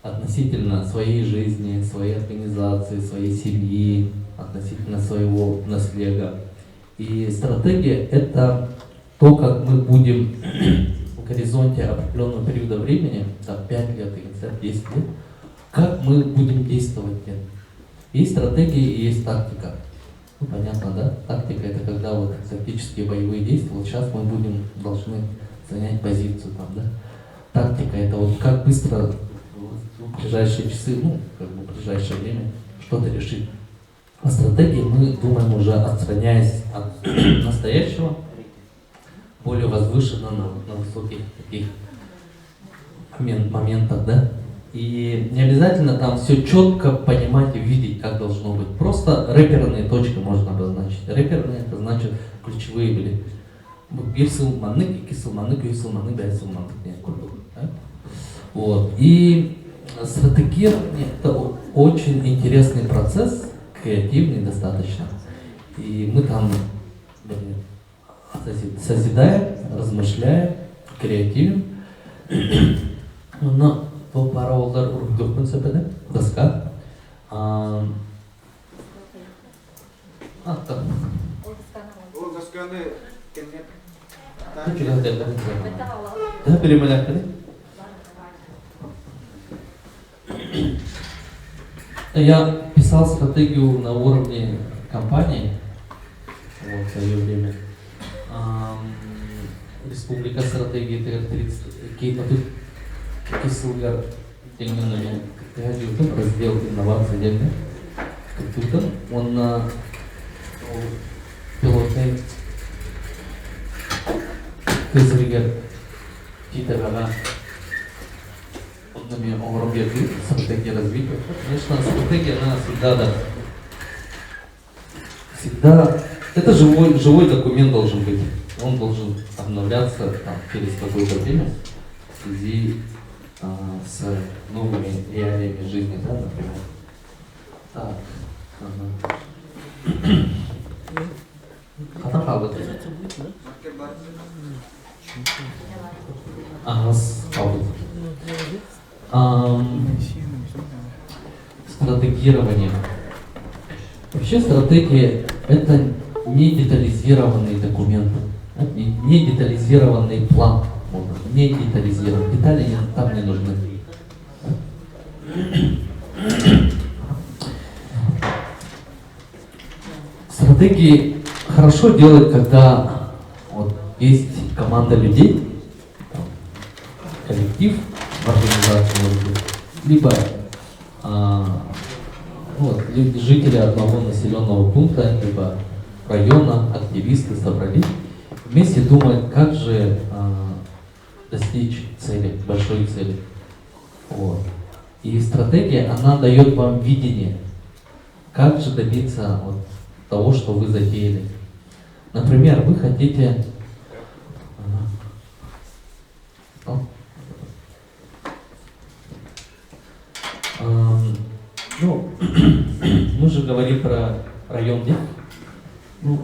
относительно своей жизни, своей организации, своей семьи, относительно своего наследия. И стратегия – это то, как мы будем в горизонте определенного периода времени, там 5 лет, 10 лет, как мы будем действовать. Есть стратегия и есть тактика. Ну, понятно, да? Тактика – это когда вот тактические боевые действия, вот сейчас мы должны занять позицию там, да? Тактика – это вот как быстро в ближайшие часы, в ближайшее время что-то решить. А стратегии мы думаем уже отстраняясь от настоящего, более возвышенно на высоких таких моментах, да? И не обязательно там все четко понимать и видеть, как должно быть. Просто реперные точки можно обозначить. Реперные — это значит ключевые были. Вот. И стратегирование — это очень интересный процесс, креативный достаточно. И мы там созидаем, размышляем, креативим. Но то пара олдар ургдохпын сөпеді, доска. Ол досканы кеннеп. Да, перемаляк. Я писал стратегию на уровне компании вот, в свое время. Республика стратегии ТР-30 Кейпату Кисылгар терминами YouTube раздел инновации отдельный. Тут он пилотный көзіргер жетелана одними огромными стратегии развития. Конечно, стратегия, она всегда это живой документ должен быть. Он должен обновляться там, через какое-то время в связи с новыми реалиями жизни, да, например. Так. Хатан қалды. Қалды. Стратегирование. Вообще стратегия – это не детализированный документ, не детализированный план, не детализированный. Детали там не нужны. Стратегии хорошо делать, когда вот есть команда людей, коллектив в организации, может быть, либо жители одного населенного пункта, либо района, активисты собрались, вместе думают, как же достичь цели, большой цели. Вот. И стратегия, она дает вам видение, как же добиться того, что вы затеяли. Например, вы хотите... мы же говорим про район, нет?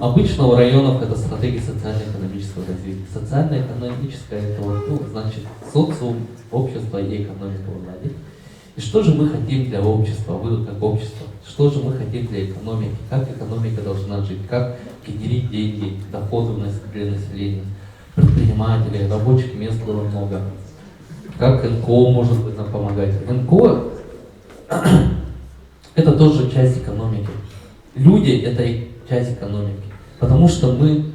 Обычно у районов это стратегия социально-экономического развития. Социально-экономическое это значит социум, общество и экономика владеть. И что же мы хотим для общества, вы как общество? Что же мы хотим для экономики? Как экономика должна жить? Как генерить деньги, доходы для населения, предпринимателей, рабочих мест было много? Как НКО может быть нам помогать? НКО это тоже часть экономики. Люди это и часть экономики. Потому что мы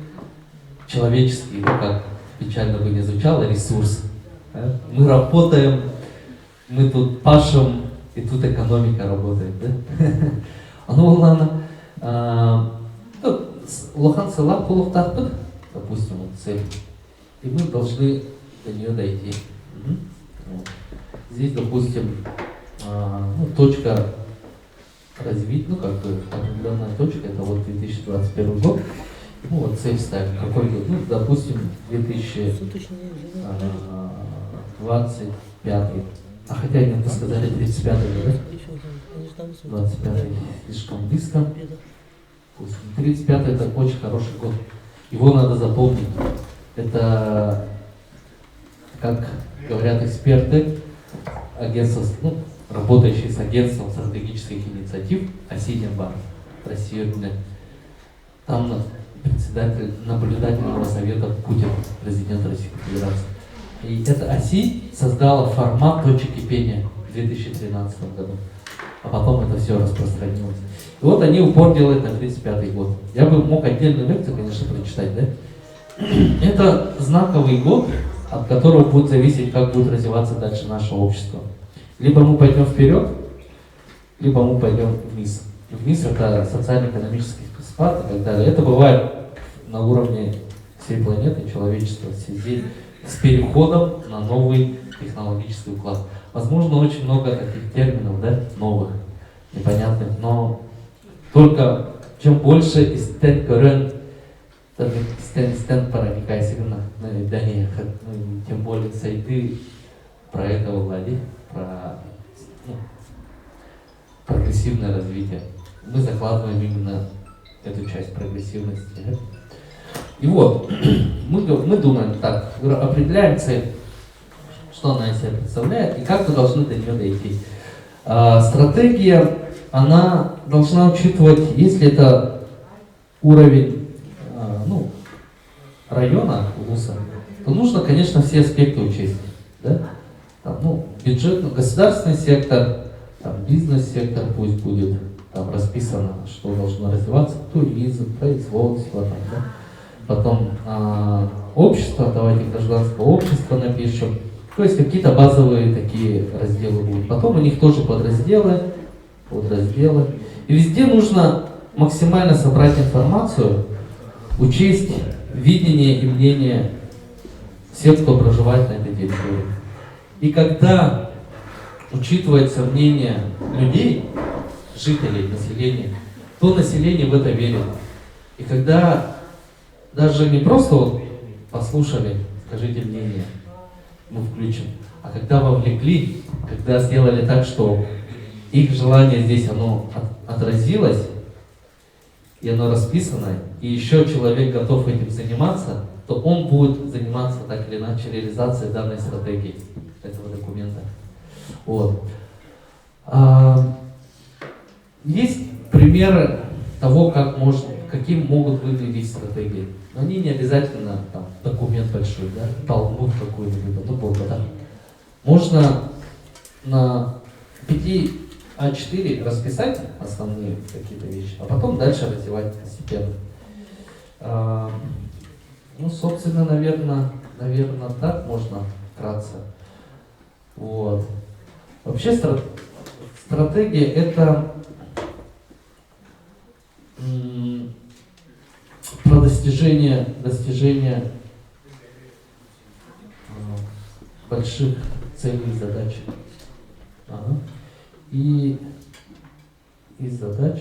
человеческие, как печально бы не звучало, ресурс. Мы работаем, мы тут пашем, и тут экономика работает. Да? Ладно. Лохан села полуфтахпыт, допустим, цель. И мы должны до нее дойти. Здесь, допустим, точка развития, определенная точка, это 2021 год. Цель ставим. Какой год? Допустим, 2025. Хотя они сказали 35-й, да? 25-й слишком близко. 35-й это очень хороший год. Его надо запомнить. Это, как говорят эксперты, агентство, работающие с агентством стратегических инициатив Асиньянбар, Россия. Там председатель наблюдательного совета Путин, президент Российской Федерации. И эта ОСИ создала формат точек кипения в 2013 году. А потом это все распространилось. И они упор делают на 35-й год. Я бы мог отдельную лекцию, конечно, прочитать, да? Это знаковый год, от которого будет зависеть, как будет развиваться дальше наше общество. Либо мы пойдем вперед, либо мы пойдем вниз. И вниз это социально-экономический спад и так далее. Это бывает на уровне всей планеты, человечества, в связи с переходом на новый технологический уклад. Возможно, очень много таких терминов, да, новых, непонятных, но только чем больше истен көрен, истен параникай сигна, тем более сайды про это влади, про прогрессивное развитие. Мы закладываем именно эту часть прогрессивности. И мы думаем так, определяем цель, что она из себя представляет и как мы должны до нее дойти. Стратегия, она должна учитывать, если это уровень района, улуса, то нужно, конечно, все аспекты учесть. Да? Бюджет, государственный сектор, бизнес-сектор пусть будет, там расписано, что должно развиваться, туризм, производство, да? Потом общество, давайте гражданское общество напишем, То есть какие-то базовые такие разделы будут. Потом у них тоже подразделы. И везде нужно максимально собрать информацию, учесть видение и мнение всех, кто проживает на этой территории. И когда учитывается мнение людей, жителей, населения, то население в это верит. И когда даже не просто вот послушали, скажите мнение, мы включим, а когда вовлекли, когда сделали так, что их желание здесь, оно отразилось, и оно расписано, и еще человек готов этим заниматься, то он будет заниматься так или иначе реализацией данной стратегии, этого документа. Вот. Есть примеры того, каким могут выглядеть стратегии. Но они не обязательно там, документ большой, да, талмуд какой-нибудь, да. Можно на 5 А4 расписать основные какие-то вещи, а потом дальше развивать постепенно. Ну, собственно, наверное, так можно вкратце. Вот. Вообще стратегия это про достижение больших целей и задач. И из задач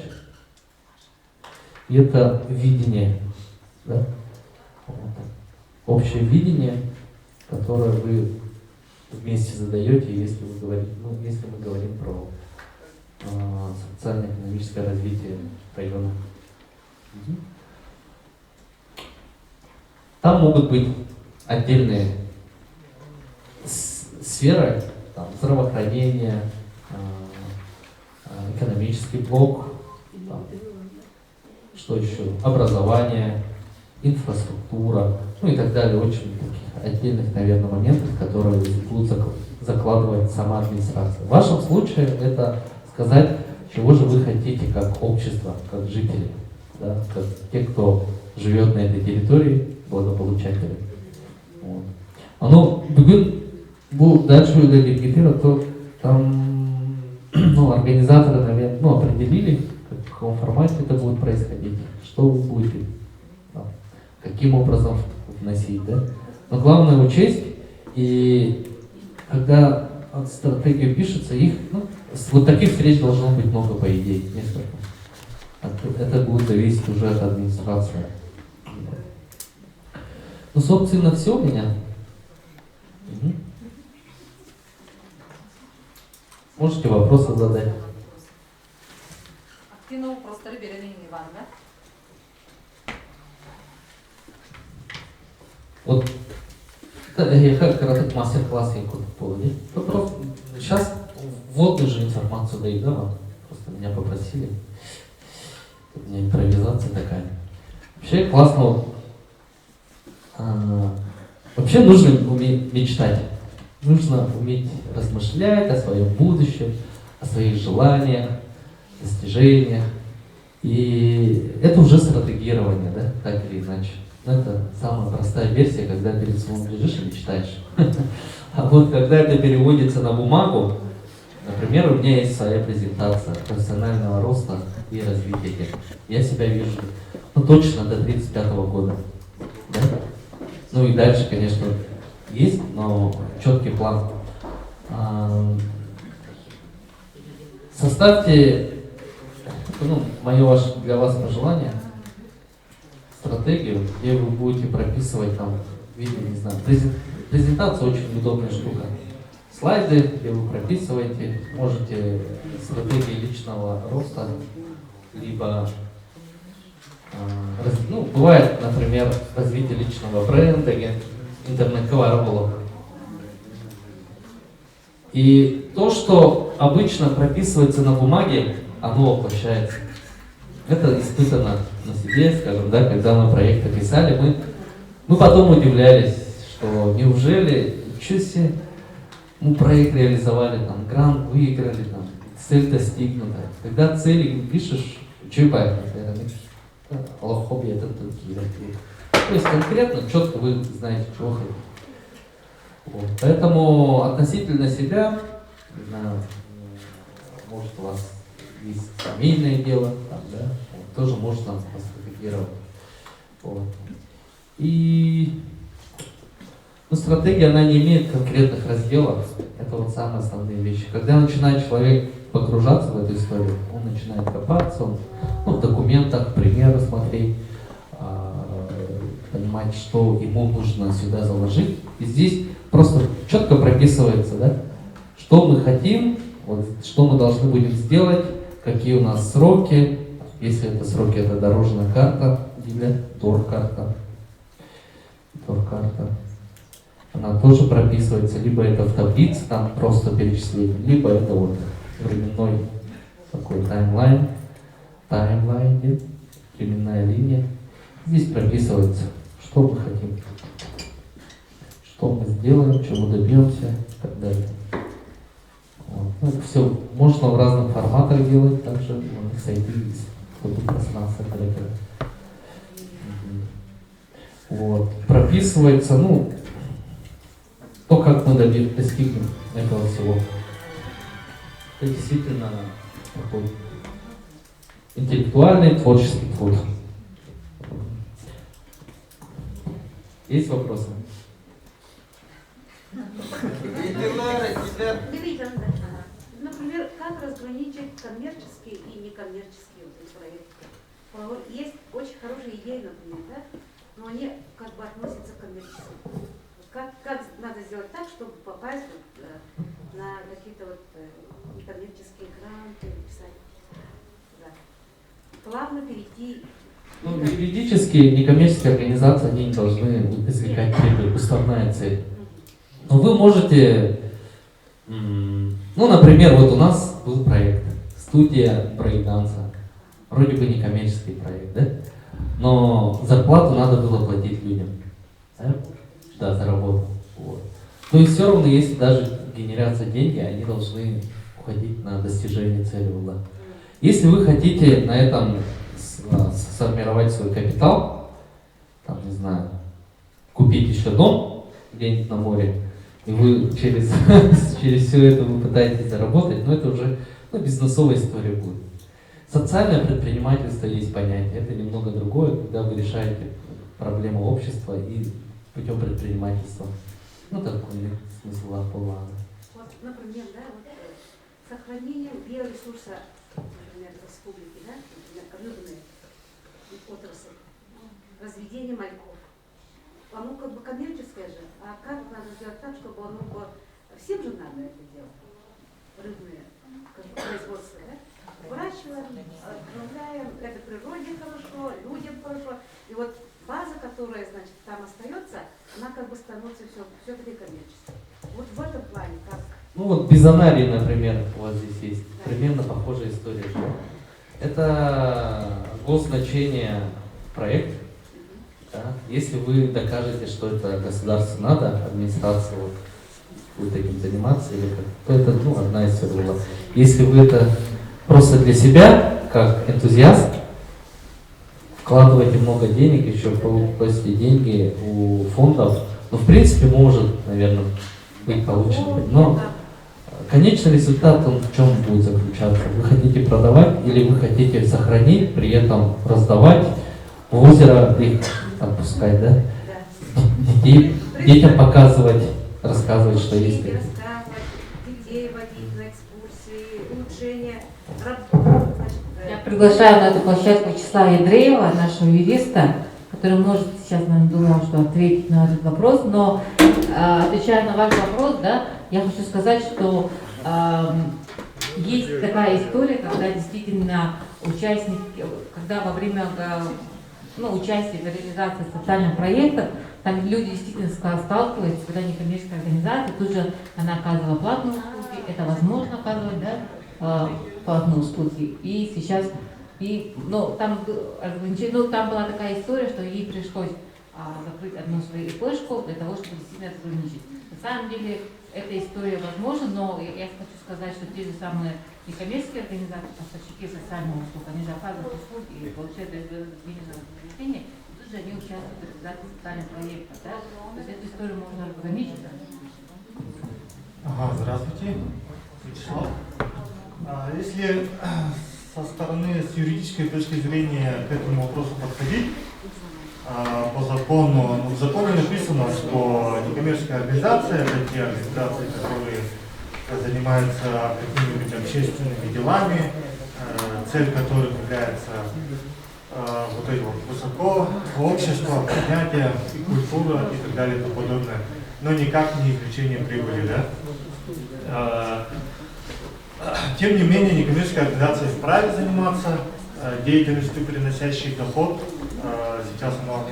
это видение, да? Общее видение, которое вы вместе задаете, если мы говорим про социально-экономическое развитие района. Там могут быть отдельные сферы, там, здравоохранение, экономический блок, там, что еще, образование, инфраструктура, ну и так далее, очень таких отдельных, наверное, моментов, которые будут закладывать сама администрация. В вашем случае это сказать, чего же вы хотите как общество, как жители, да, как те, кто живет на этой территории, благополучатели. Вот. Дальше эфира, то там организаторы, наверное, определили, в каком формате это будет происходить, что вы будете, каким образом вносить, да. Но главное учесть, и когда стратегия пишется, вот таких встреч должно быть много, по идее, несколько. Это будет зависеть уже от администрации. Ну, собственно, все у меня. Можете вопросы задать. Активно просто беременный Иван, да? Вот я как мастер-класс полный. Просто сейчас вводную же информацию дают, да, вам? Просто меня попросили. У меня импровизация такая. Вообще классно. Вообще нужно уметь мечтать. Нужно уметь размышлять о своем будущем, о своих желаниях, достижениях. И это уже стратегирование, да, так или иначе. Но это самая простая версия, когда перед собой лежишь и мечтаешь. А вот когда это переводится на бумагу, например, у меня есть своя презентация профессионального роста и развития. Я себя вижу, точно до 35-го года. Да? Ну и дальше, конечно, есть, но четкий план. Составьте, мое для вас пожелание, стратегию, где вы будете прописывать там, не знаю, презентация очень удобная штука. Слайды, где вы прописываете, можете стратегии личного роста, либо бывает, например, развитие личного бренда, интернет-каварболов. И то, что обычно прописывается на бумаге, оно воплощается. Это испытано на себе, скажем, да, когда мы проекты писали, мы потом удивлялись, что неужели, ничего себе, мы проект реализовали, там, грант выиграли, там, цель достигнута. Когда цели пишешь, что понятно, хобби это такие. То есть конкретно, четко вы знаете, чего хотите. Вот. Поэтому относительно себя, не знаю, может у вас есть семейное дело, там, да, вот, тоже можно постратегировать. Вот. И стратегия, она не имеет конкретных разделов. Это вот самые основные вещи. Когда начинает человек погружаться в эту историю, он начинает копаться, он, в документах примеры смотреть, понимать, что ему нужно сюда заложить. И здесь просто четко прописывается, да, что мы хотим, вот, что мы должны будем сделать, какие у нас сроки. Если это сроки, это дорожная карта или торкарта. Торкарта. Она тоже прописывается, либо это в таблице, там просто перечисление, либо это вот временной такой таймлайн, временная линия. Здесь прописывается, что мы хотим, что мы сделаем, чего добьемся и так далее. Вот. Это все можно в разных форматах делать, также у них сайты есть, чтобы пространство трекера. Вот. Прописывается, то, как мы достигнем этого всего. Это действительно такой интеллектуальный, творческий труд. Есть вопросы? Например, как разграничить коммерческие и некоммерческие вот эти проекты? Есть очень хорошие идеи, например, да? Но они как бы относятся к коммерческим. Как надо сделать так, чтобы попасть на какие-то вот некоммерческие гранты, писать? Да. Плавно перейти. Юридические, некоммерческие организации, они не должны извлекать прибыль, уставная цель. Но вы можете, например, вот у нас был проект «Студия брейк-данса». Вроде бы некоммерческий проект, да? Но зарплату надо было платить людям. Да, за работу. Вот. То есть все равно, если даже генерятся деньги, они должны уходить на достижение цели угла. Если вы хотите на этом сформировать свой капитал, там, не знаю, купить еще дом где-нибудь на море, и вы через все это вы пытаетесь заработать, но это уже бизнесовая история будет. Социальное предпринимательство есть понятие, это немного другое, когда вы решаете проблему общества и путем предпринимательства. Такой смысл плана. Вот, например, да, сохранение биоресурса, например, республики, да, например, рыбные отрасль, разведение мальков. Оно как бы коммерческое же, а как надо сделать так, чтобы оно было... Всем же надо это делать, рыбное как бы, производство, да? Выращиваем, обновляем, это природе хорошо, людям хорошо. И вот база, которая, значит, там остается, она как бы становится все-таки коммерческой. Вот в этом плане как... Бизонарий, например, у вас здесь есть. Да. Примерно похожая история. Это госзначение проект. Да? Если вы докажете, что это государству надо, администрация будет этим заниматься, то это одна история была. Если вы это просто для себя, как энтузиаст, вкладываете много денег, еще просите деньги у фондов, в принципе, может, наверное, быть получен. Но конечный результат, он в чем будет заключаться? Вы хотите продавать или вы хотите сохранить, при этом раздавать, в озеро их отпускать, да? Детям показывать, рассказывать, что есть. Детей водить на экскурсии, улучшение. Я приглашаю на эту площадку Вячеслава Ядреева, нашего юриста, который может сейчас, наверное, думал, что ответить на этот вопрос, но отвечая на ваш вопрос, да, я хочу сказать, что есть такая история, когда действительно участники, когда во время участия в реализации социальных проектов, там люди действительно сталкиваются, когда некоммерческая организация, тут же она оказывала платные услуги, это возможно оказывать, да, платные услуги. И сейчас, там была такая история, что ей пришлось закрыть одну свою ИПшку для того, чтобы действительно сотрудничать. На самом деле, эта история возможна, но я хочу сказать, что те же самые некоммерческие организации, поставщики социальных услуг, они же оказывают услуги и получают денежное вознаграждение, и тут же они участвуют в реализации социальных проектов. Да? То есть эту историю можно ограничить. Ага, здравствуйте, Вячеслав. Если со стороны, с юридической точки зрения к этому вопросу подходить, по закону, в законе написано, что некоммерческая организация — это те организации, которые занимаются какими-нибудь общественными делами, цель которых является вот это вот высоко, общество, понятие, и культура и так далее и тому подобное, но никак не извлечение прибыли, да? Тем не менее, некоммерческая организация вправе заниматься деятельностью, приносящей доход. Сейчас оно,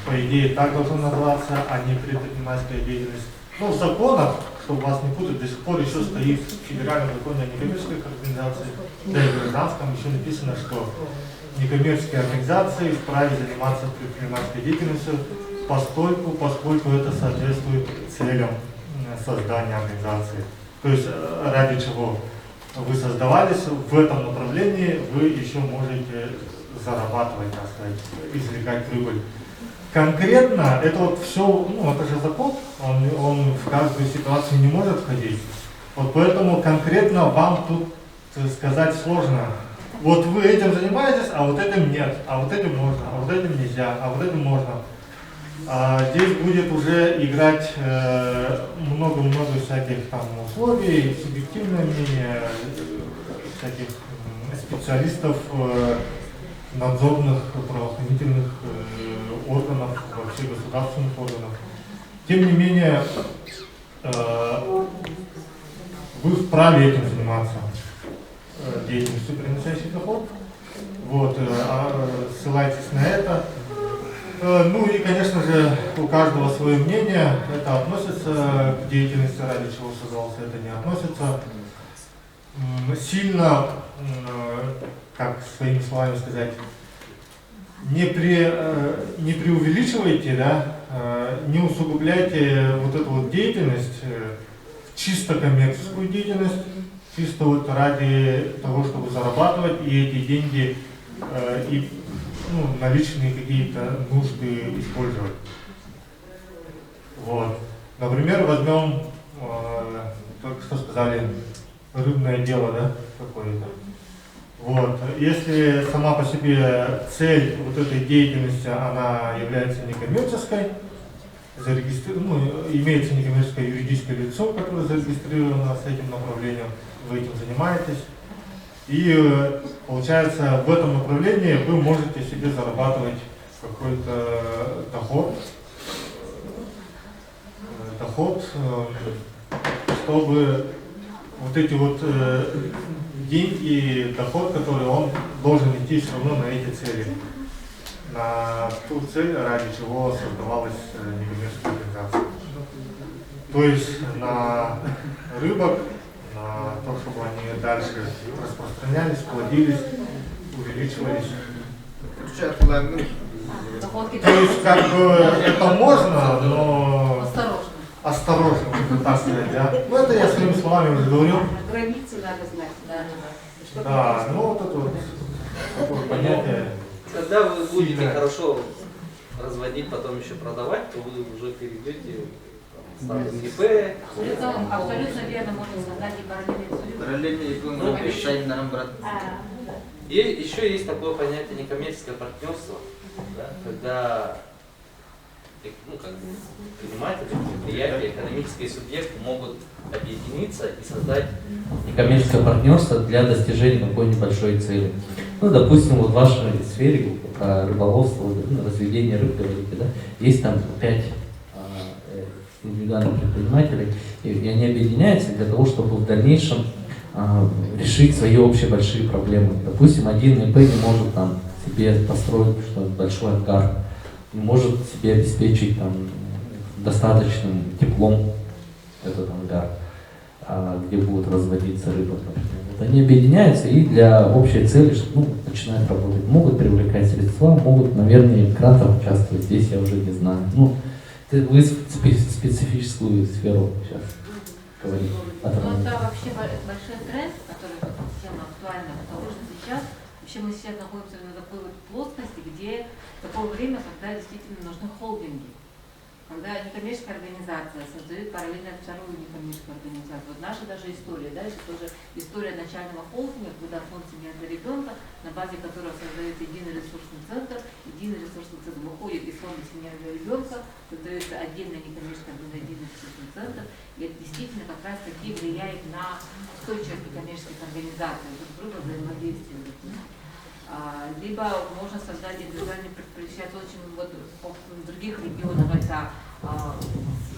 по идее, так должно называться, а не предпринимательская деятельность. Но в законах, чтобы вас не путать, до сих пор еще стоит в федеральном законе о некоммерческих организациях, да и в гражданском еще написано, что некоммерческие организации вправе заниматься предпринимательской деятельностью, поскольку это соответствует целям создания организации. То есть ради чего вы создавались, в этом направлении вы еще можете зарабатывать, так сказать, извлекать прибыль. Конкретно это вот все, ну это же закон, он в каждую ситуацию не может входить. Вот поэтому конкретно вам тут сказать сложно. Вот вы этим занимаетесь, а вот этим нет, а вот этим можно, а вот этим нельзя, а вот этим можно. Здесь будет уже играть много-много всяких там условий, субъективное мнение всяких специалистов, надзорных, правоохранительных органов, вообще государственных органов. Тем не менее, вы вправе этим заниматься, деятельностью, приносящей доход. Вот, ссылайтесь на это. Ну и, конечно же, у каждого свое мнение. Это относится к деятельности, ради чего создался, это не относится. Сильно, как своими словами сказать, не преувеличивайте, да, не усугубляйте вот эту вот деятельность, чисто коммерческую деятельность, чисто вот ради того, чтобы зарабатывать и эти деньги и наличные какие-то нужды использовать. Вот. Например, возьмем, только что сказали, рыбное дело, да, какое-то. Вот. Если сама по себе цель вот этой деятельности, она является некоммерческой, имеется некоммерческое юридическое лицо, которое зарегистрировано с этим направлением, вы этим занимаетесь. И получается, в этом направлении вы можете себе зарабатывать какой-то доход, чтобы вот эти вот деньги, доход, который он должен идти все равно на эти цели, на ту цель, ради чего создавалась некоммерческая организация. То есть на рыбок, на то, чтобы они дальше распространялись, плодились, увеличивались. То есть как бы это можно, но осторожно, так сказать, да. Ну это я своими словами уже говорил. Границы надо знать. Да, ну вот это вот такое понятие. Когда вы будете хорошо разводить, потом еще продавать, то вы уже перейдете в статус ИП. Абсолютно верно, можно создать и параллельный союз. И еще есть такое понятие некоммерческое партнерство, да, когда предприниматели, предприятия, экономические субъекты могут объединиться и создать некоммерческое партнерство для достижения какой-нибудь большой цели. Ну, допустим, вот в вашей сфере, про рыболовство, разведение рыб, говорите, да, есть там 5 индивидуальных предпринимателей, и они объединяются для того, чтобы в дальнейшем решить свои общие большие проблемы. Допустим, один ИП не может там себе построить что-то большой ангар, не может себе обеспечить там достаточным теплом этот ангар, где будут разводиться рыба. Вот они объединяются и для общей цели начинают работать. Могут привлекать средства, могут, наверное, в грантах участвовать. Здесь я уже не знаю. Вы специфическую сферу сейчас говорите. Это вообще большой тренд, который тема актуальна, потому что сейчас мы сейчас находимся на такой вот плоскости, где такое время, когда действительно нужны холдинги. когда некоммерческая организация создает параллельно вторую некоммерческую организацию. Вот наша даже история, да, это тоже история начального холдинга, когда фонд «Семья для ребенка», на базе которого создается единый ресурсный центр. Единый ресурсный центр выходит из фонда «Семья для ребенка», создается отдельная некоммерческая организация, единый ресурсный центр. И это действительно как раз таки влияет на устойчивость некоммерческих организаций, друг друга взаимодействие. Либо можно создать индивидуальные предприятия. Очень вот в других регионах это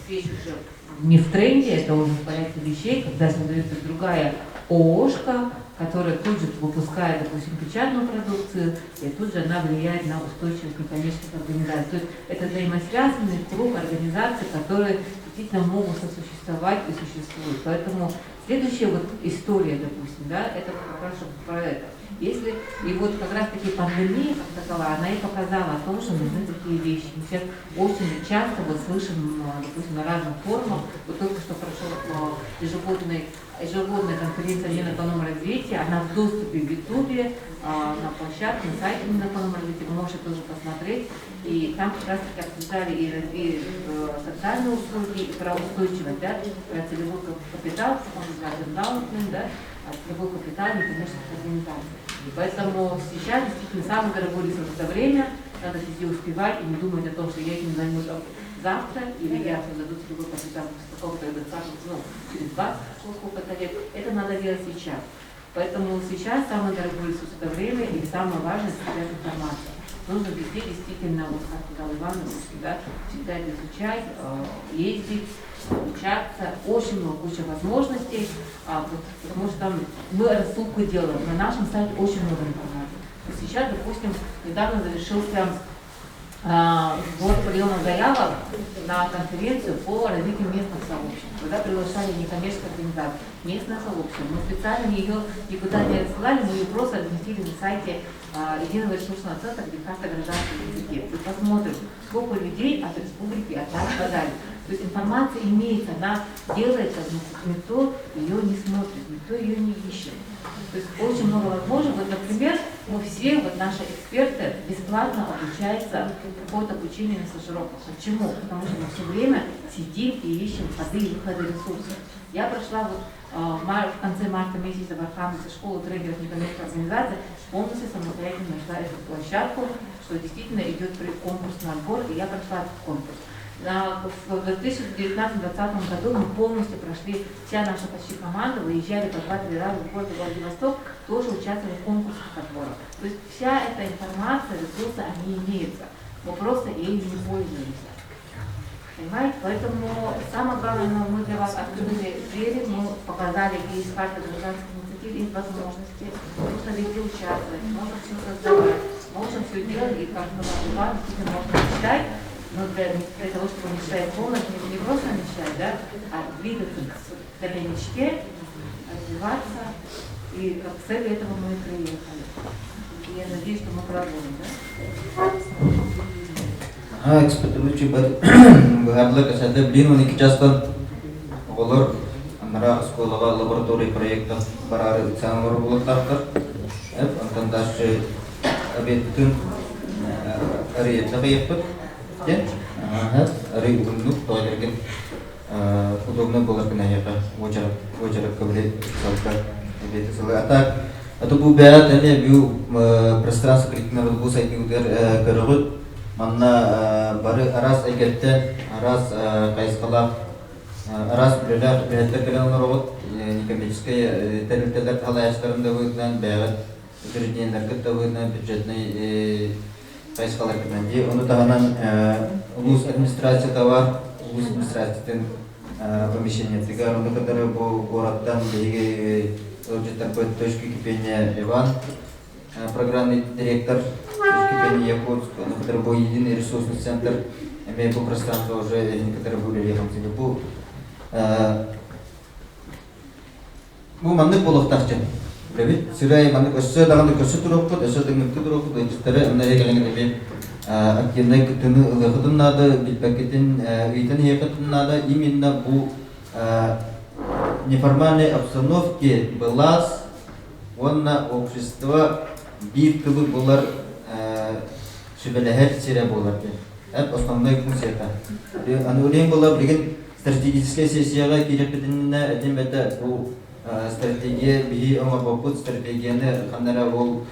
вещь уже не в тренде, это уже в порядке вещей, когда создается другая ООшка, которая тут же выпускает, допустим, печатную продукцию, и тут же она влияет на устойчивость некоммерческих организаций. То есть это взаимосвязанный круг организаций, которые действительно могут сосуществовать и существуют. Поэтому следующая вот история, допустим, да, это как раз про это. Если, и вот как раз таки пандемия как таковая, она и показала о том, что нужны такие вещи. Мы сейчас очень часто вот слышим, допустим, на разных форумах, вот только что прошел ежегодная конференция Минэкономразвития, она в доступе в Ютубе, на площадке, на сайте Минэкономразвития, вы можете тоже посмотреть. И там как раз таки обсуждали и социальные услуги, и про устойчивость, да, про целевой капитал, он называется да, целевой капитал некоммерческих организаций. И поэтому сейчас действительно самый дорогой ресурс — это время, надо везде успевать и не думать о том, что я этим займусь завтра, или я создаю целевой капитал через 20 сколько-то лет. Это надо делать сейчас. Поэтому сейчас самый дорогой ресурс — это время, и самое важное — это информация. Нужно везде действительно, вот как сказал Иван, да, всегда это изучать, ездить, обучаться, очень много, куча возможностей, потому что мы рассылку делаем, на нашем сайте очень много информации. Сейчас, допустим, недавно завершился сбор приема заявок на конференцию по развитию местных сообществ, когда приглашали некоммерческие организации, местное сообщество. Мы специально ее никуда не рассылали, мы ее просто разместили на сайте единого ресурсного центра, где карта гражданского языке. И посмотрим, сколько людей от республики от нас подали. То есть информация имеется, она делается, но никто ее не смотрит, никто ее не ищет. То есть очень много возможностей. Вот, например, мы все, вот наши эксперты, бесплатно обучаются от обучения на стажировках. Почему? Потому что мы все время сидим и ищем ходы и выходы ресурсов. Я прошла вот в конце марта месяца в Архангельске школу тренеров некоммерческих организаций, полностью самостоятельно нашла эту площадку, что действительно идет конкурсный отбор, и я прошла этот конкурс. В 2019-2020 году мы полностью прошли, вся наша почти команда, выезжали по 2-3 раза в город Владивосток, тоже участвовали в конкурсах отбора. То есть вся эта информация, ресурсы, они имеются, мы просто ею не пользуемся. Понимаете? Поэтому самое главное, мы для вас открыли двери, мы показали, какие есть карты гражданской инициативы, есть возможности, можно везде участвовать, можно все создавать, можно все делать, и каждого вас действительно можно читать. Но для того, чтобы мечтать полностью, не просто мечтать, да, а двигаться к этой мечте, развиваться, и как цель этого мы и приехали. И я надеюсь, что мы продолжим, да? Экспертующий бардык эсерде билим уник частан олар андара школага лаборатория проекта барары цанлар булактар антандашчы обеттин ариятта кайыппыт ари угуннук тойлерген удобно болар кынаяка очарак кабилет салка обетти сылы атак ату бу бәят эне бу пространство коллективного бу сайты утер кырыгыт манна бары арас эгеттен арас кайскалак арас бүлелер бәяттер көлен робот некоммерческая тәрбиелер халаяштарында выгнан бәят учреждениялар кытта выгнан бюджетный кайскалар кенде оны таганан улус администрация товар улус администрациятен помещение тигар оны кадары бу городтан беги өҗеттер точки кипения Иван программный директор Кипения Якутск, на который был единый ресурсный центр, имея по пространству уже некоторые были ехать в Сингапур. Bu mandık bolaktakçı. Evet, sırayı mandık aşağı dağınık aşağı durup, aşağı dağınık durup, dışarı anlayı gelen gibi aktivne kütünü ılgıdın nadı, bilpaketin üyten heyakatın nadı, именно bu неформальной обстановке была на общество bir kılı bunlar şüpheli her sire bunlar. Это основная функция. Анурим была блин стратегическая сессия, кирепединна, этим это стратегия, биги омабопут стратегияны ханара ол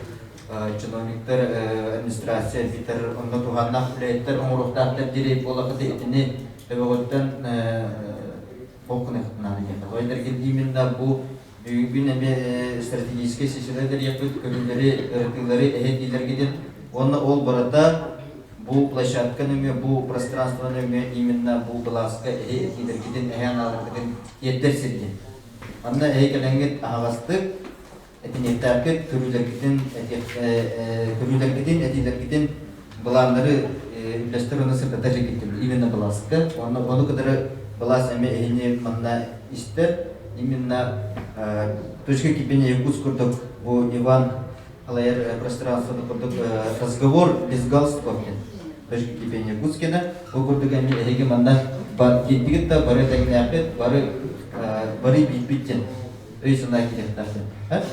чиновниктер администрация битер онда туханнах лейтер омурухтахтер дирей болақыды этини эвеготтан окуны хтнаны жета. Ойдерген именно бу бүгүн эме стратегическая сессиялар япыт көбүлөрү ыртылары эхетилергеден оны ол барата бу площадка нөме бу пространство нөме именно бу глазка эхетилергеден эханалардыгын еттерсирген. Анна эхекеленгет агастык этинектаркет көрүлергеден этилергеден буланлары үлестөрүнө сырта жекеттим именно глазка. Оны кадары глаз эме эхине манна истер именно точка кипения Якутск курдук бу Иван Алайер пространство курдук разговор без галстуков. Точка кипения Якутскена бу курдук эми эхиге манна кетбигитта бары тагнапет бары битбиттен. Өйсүндай кетет.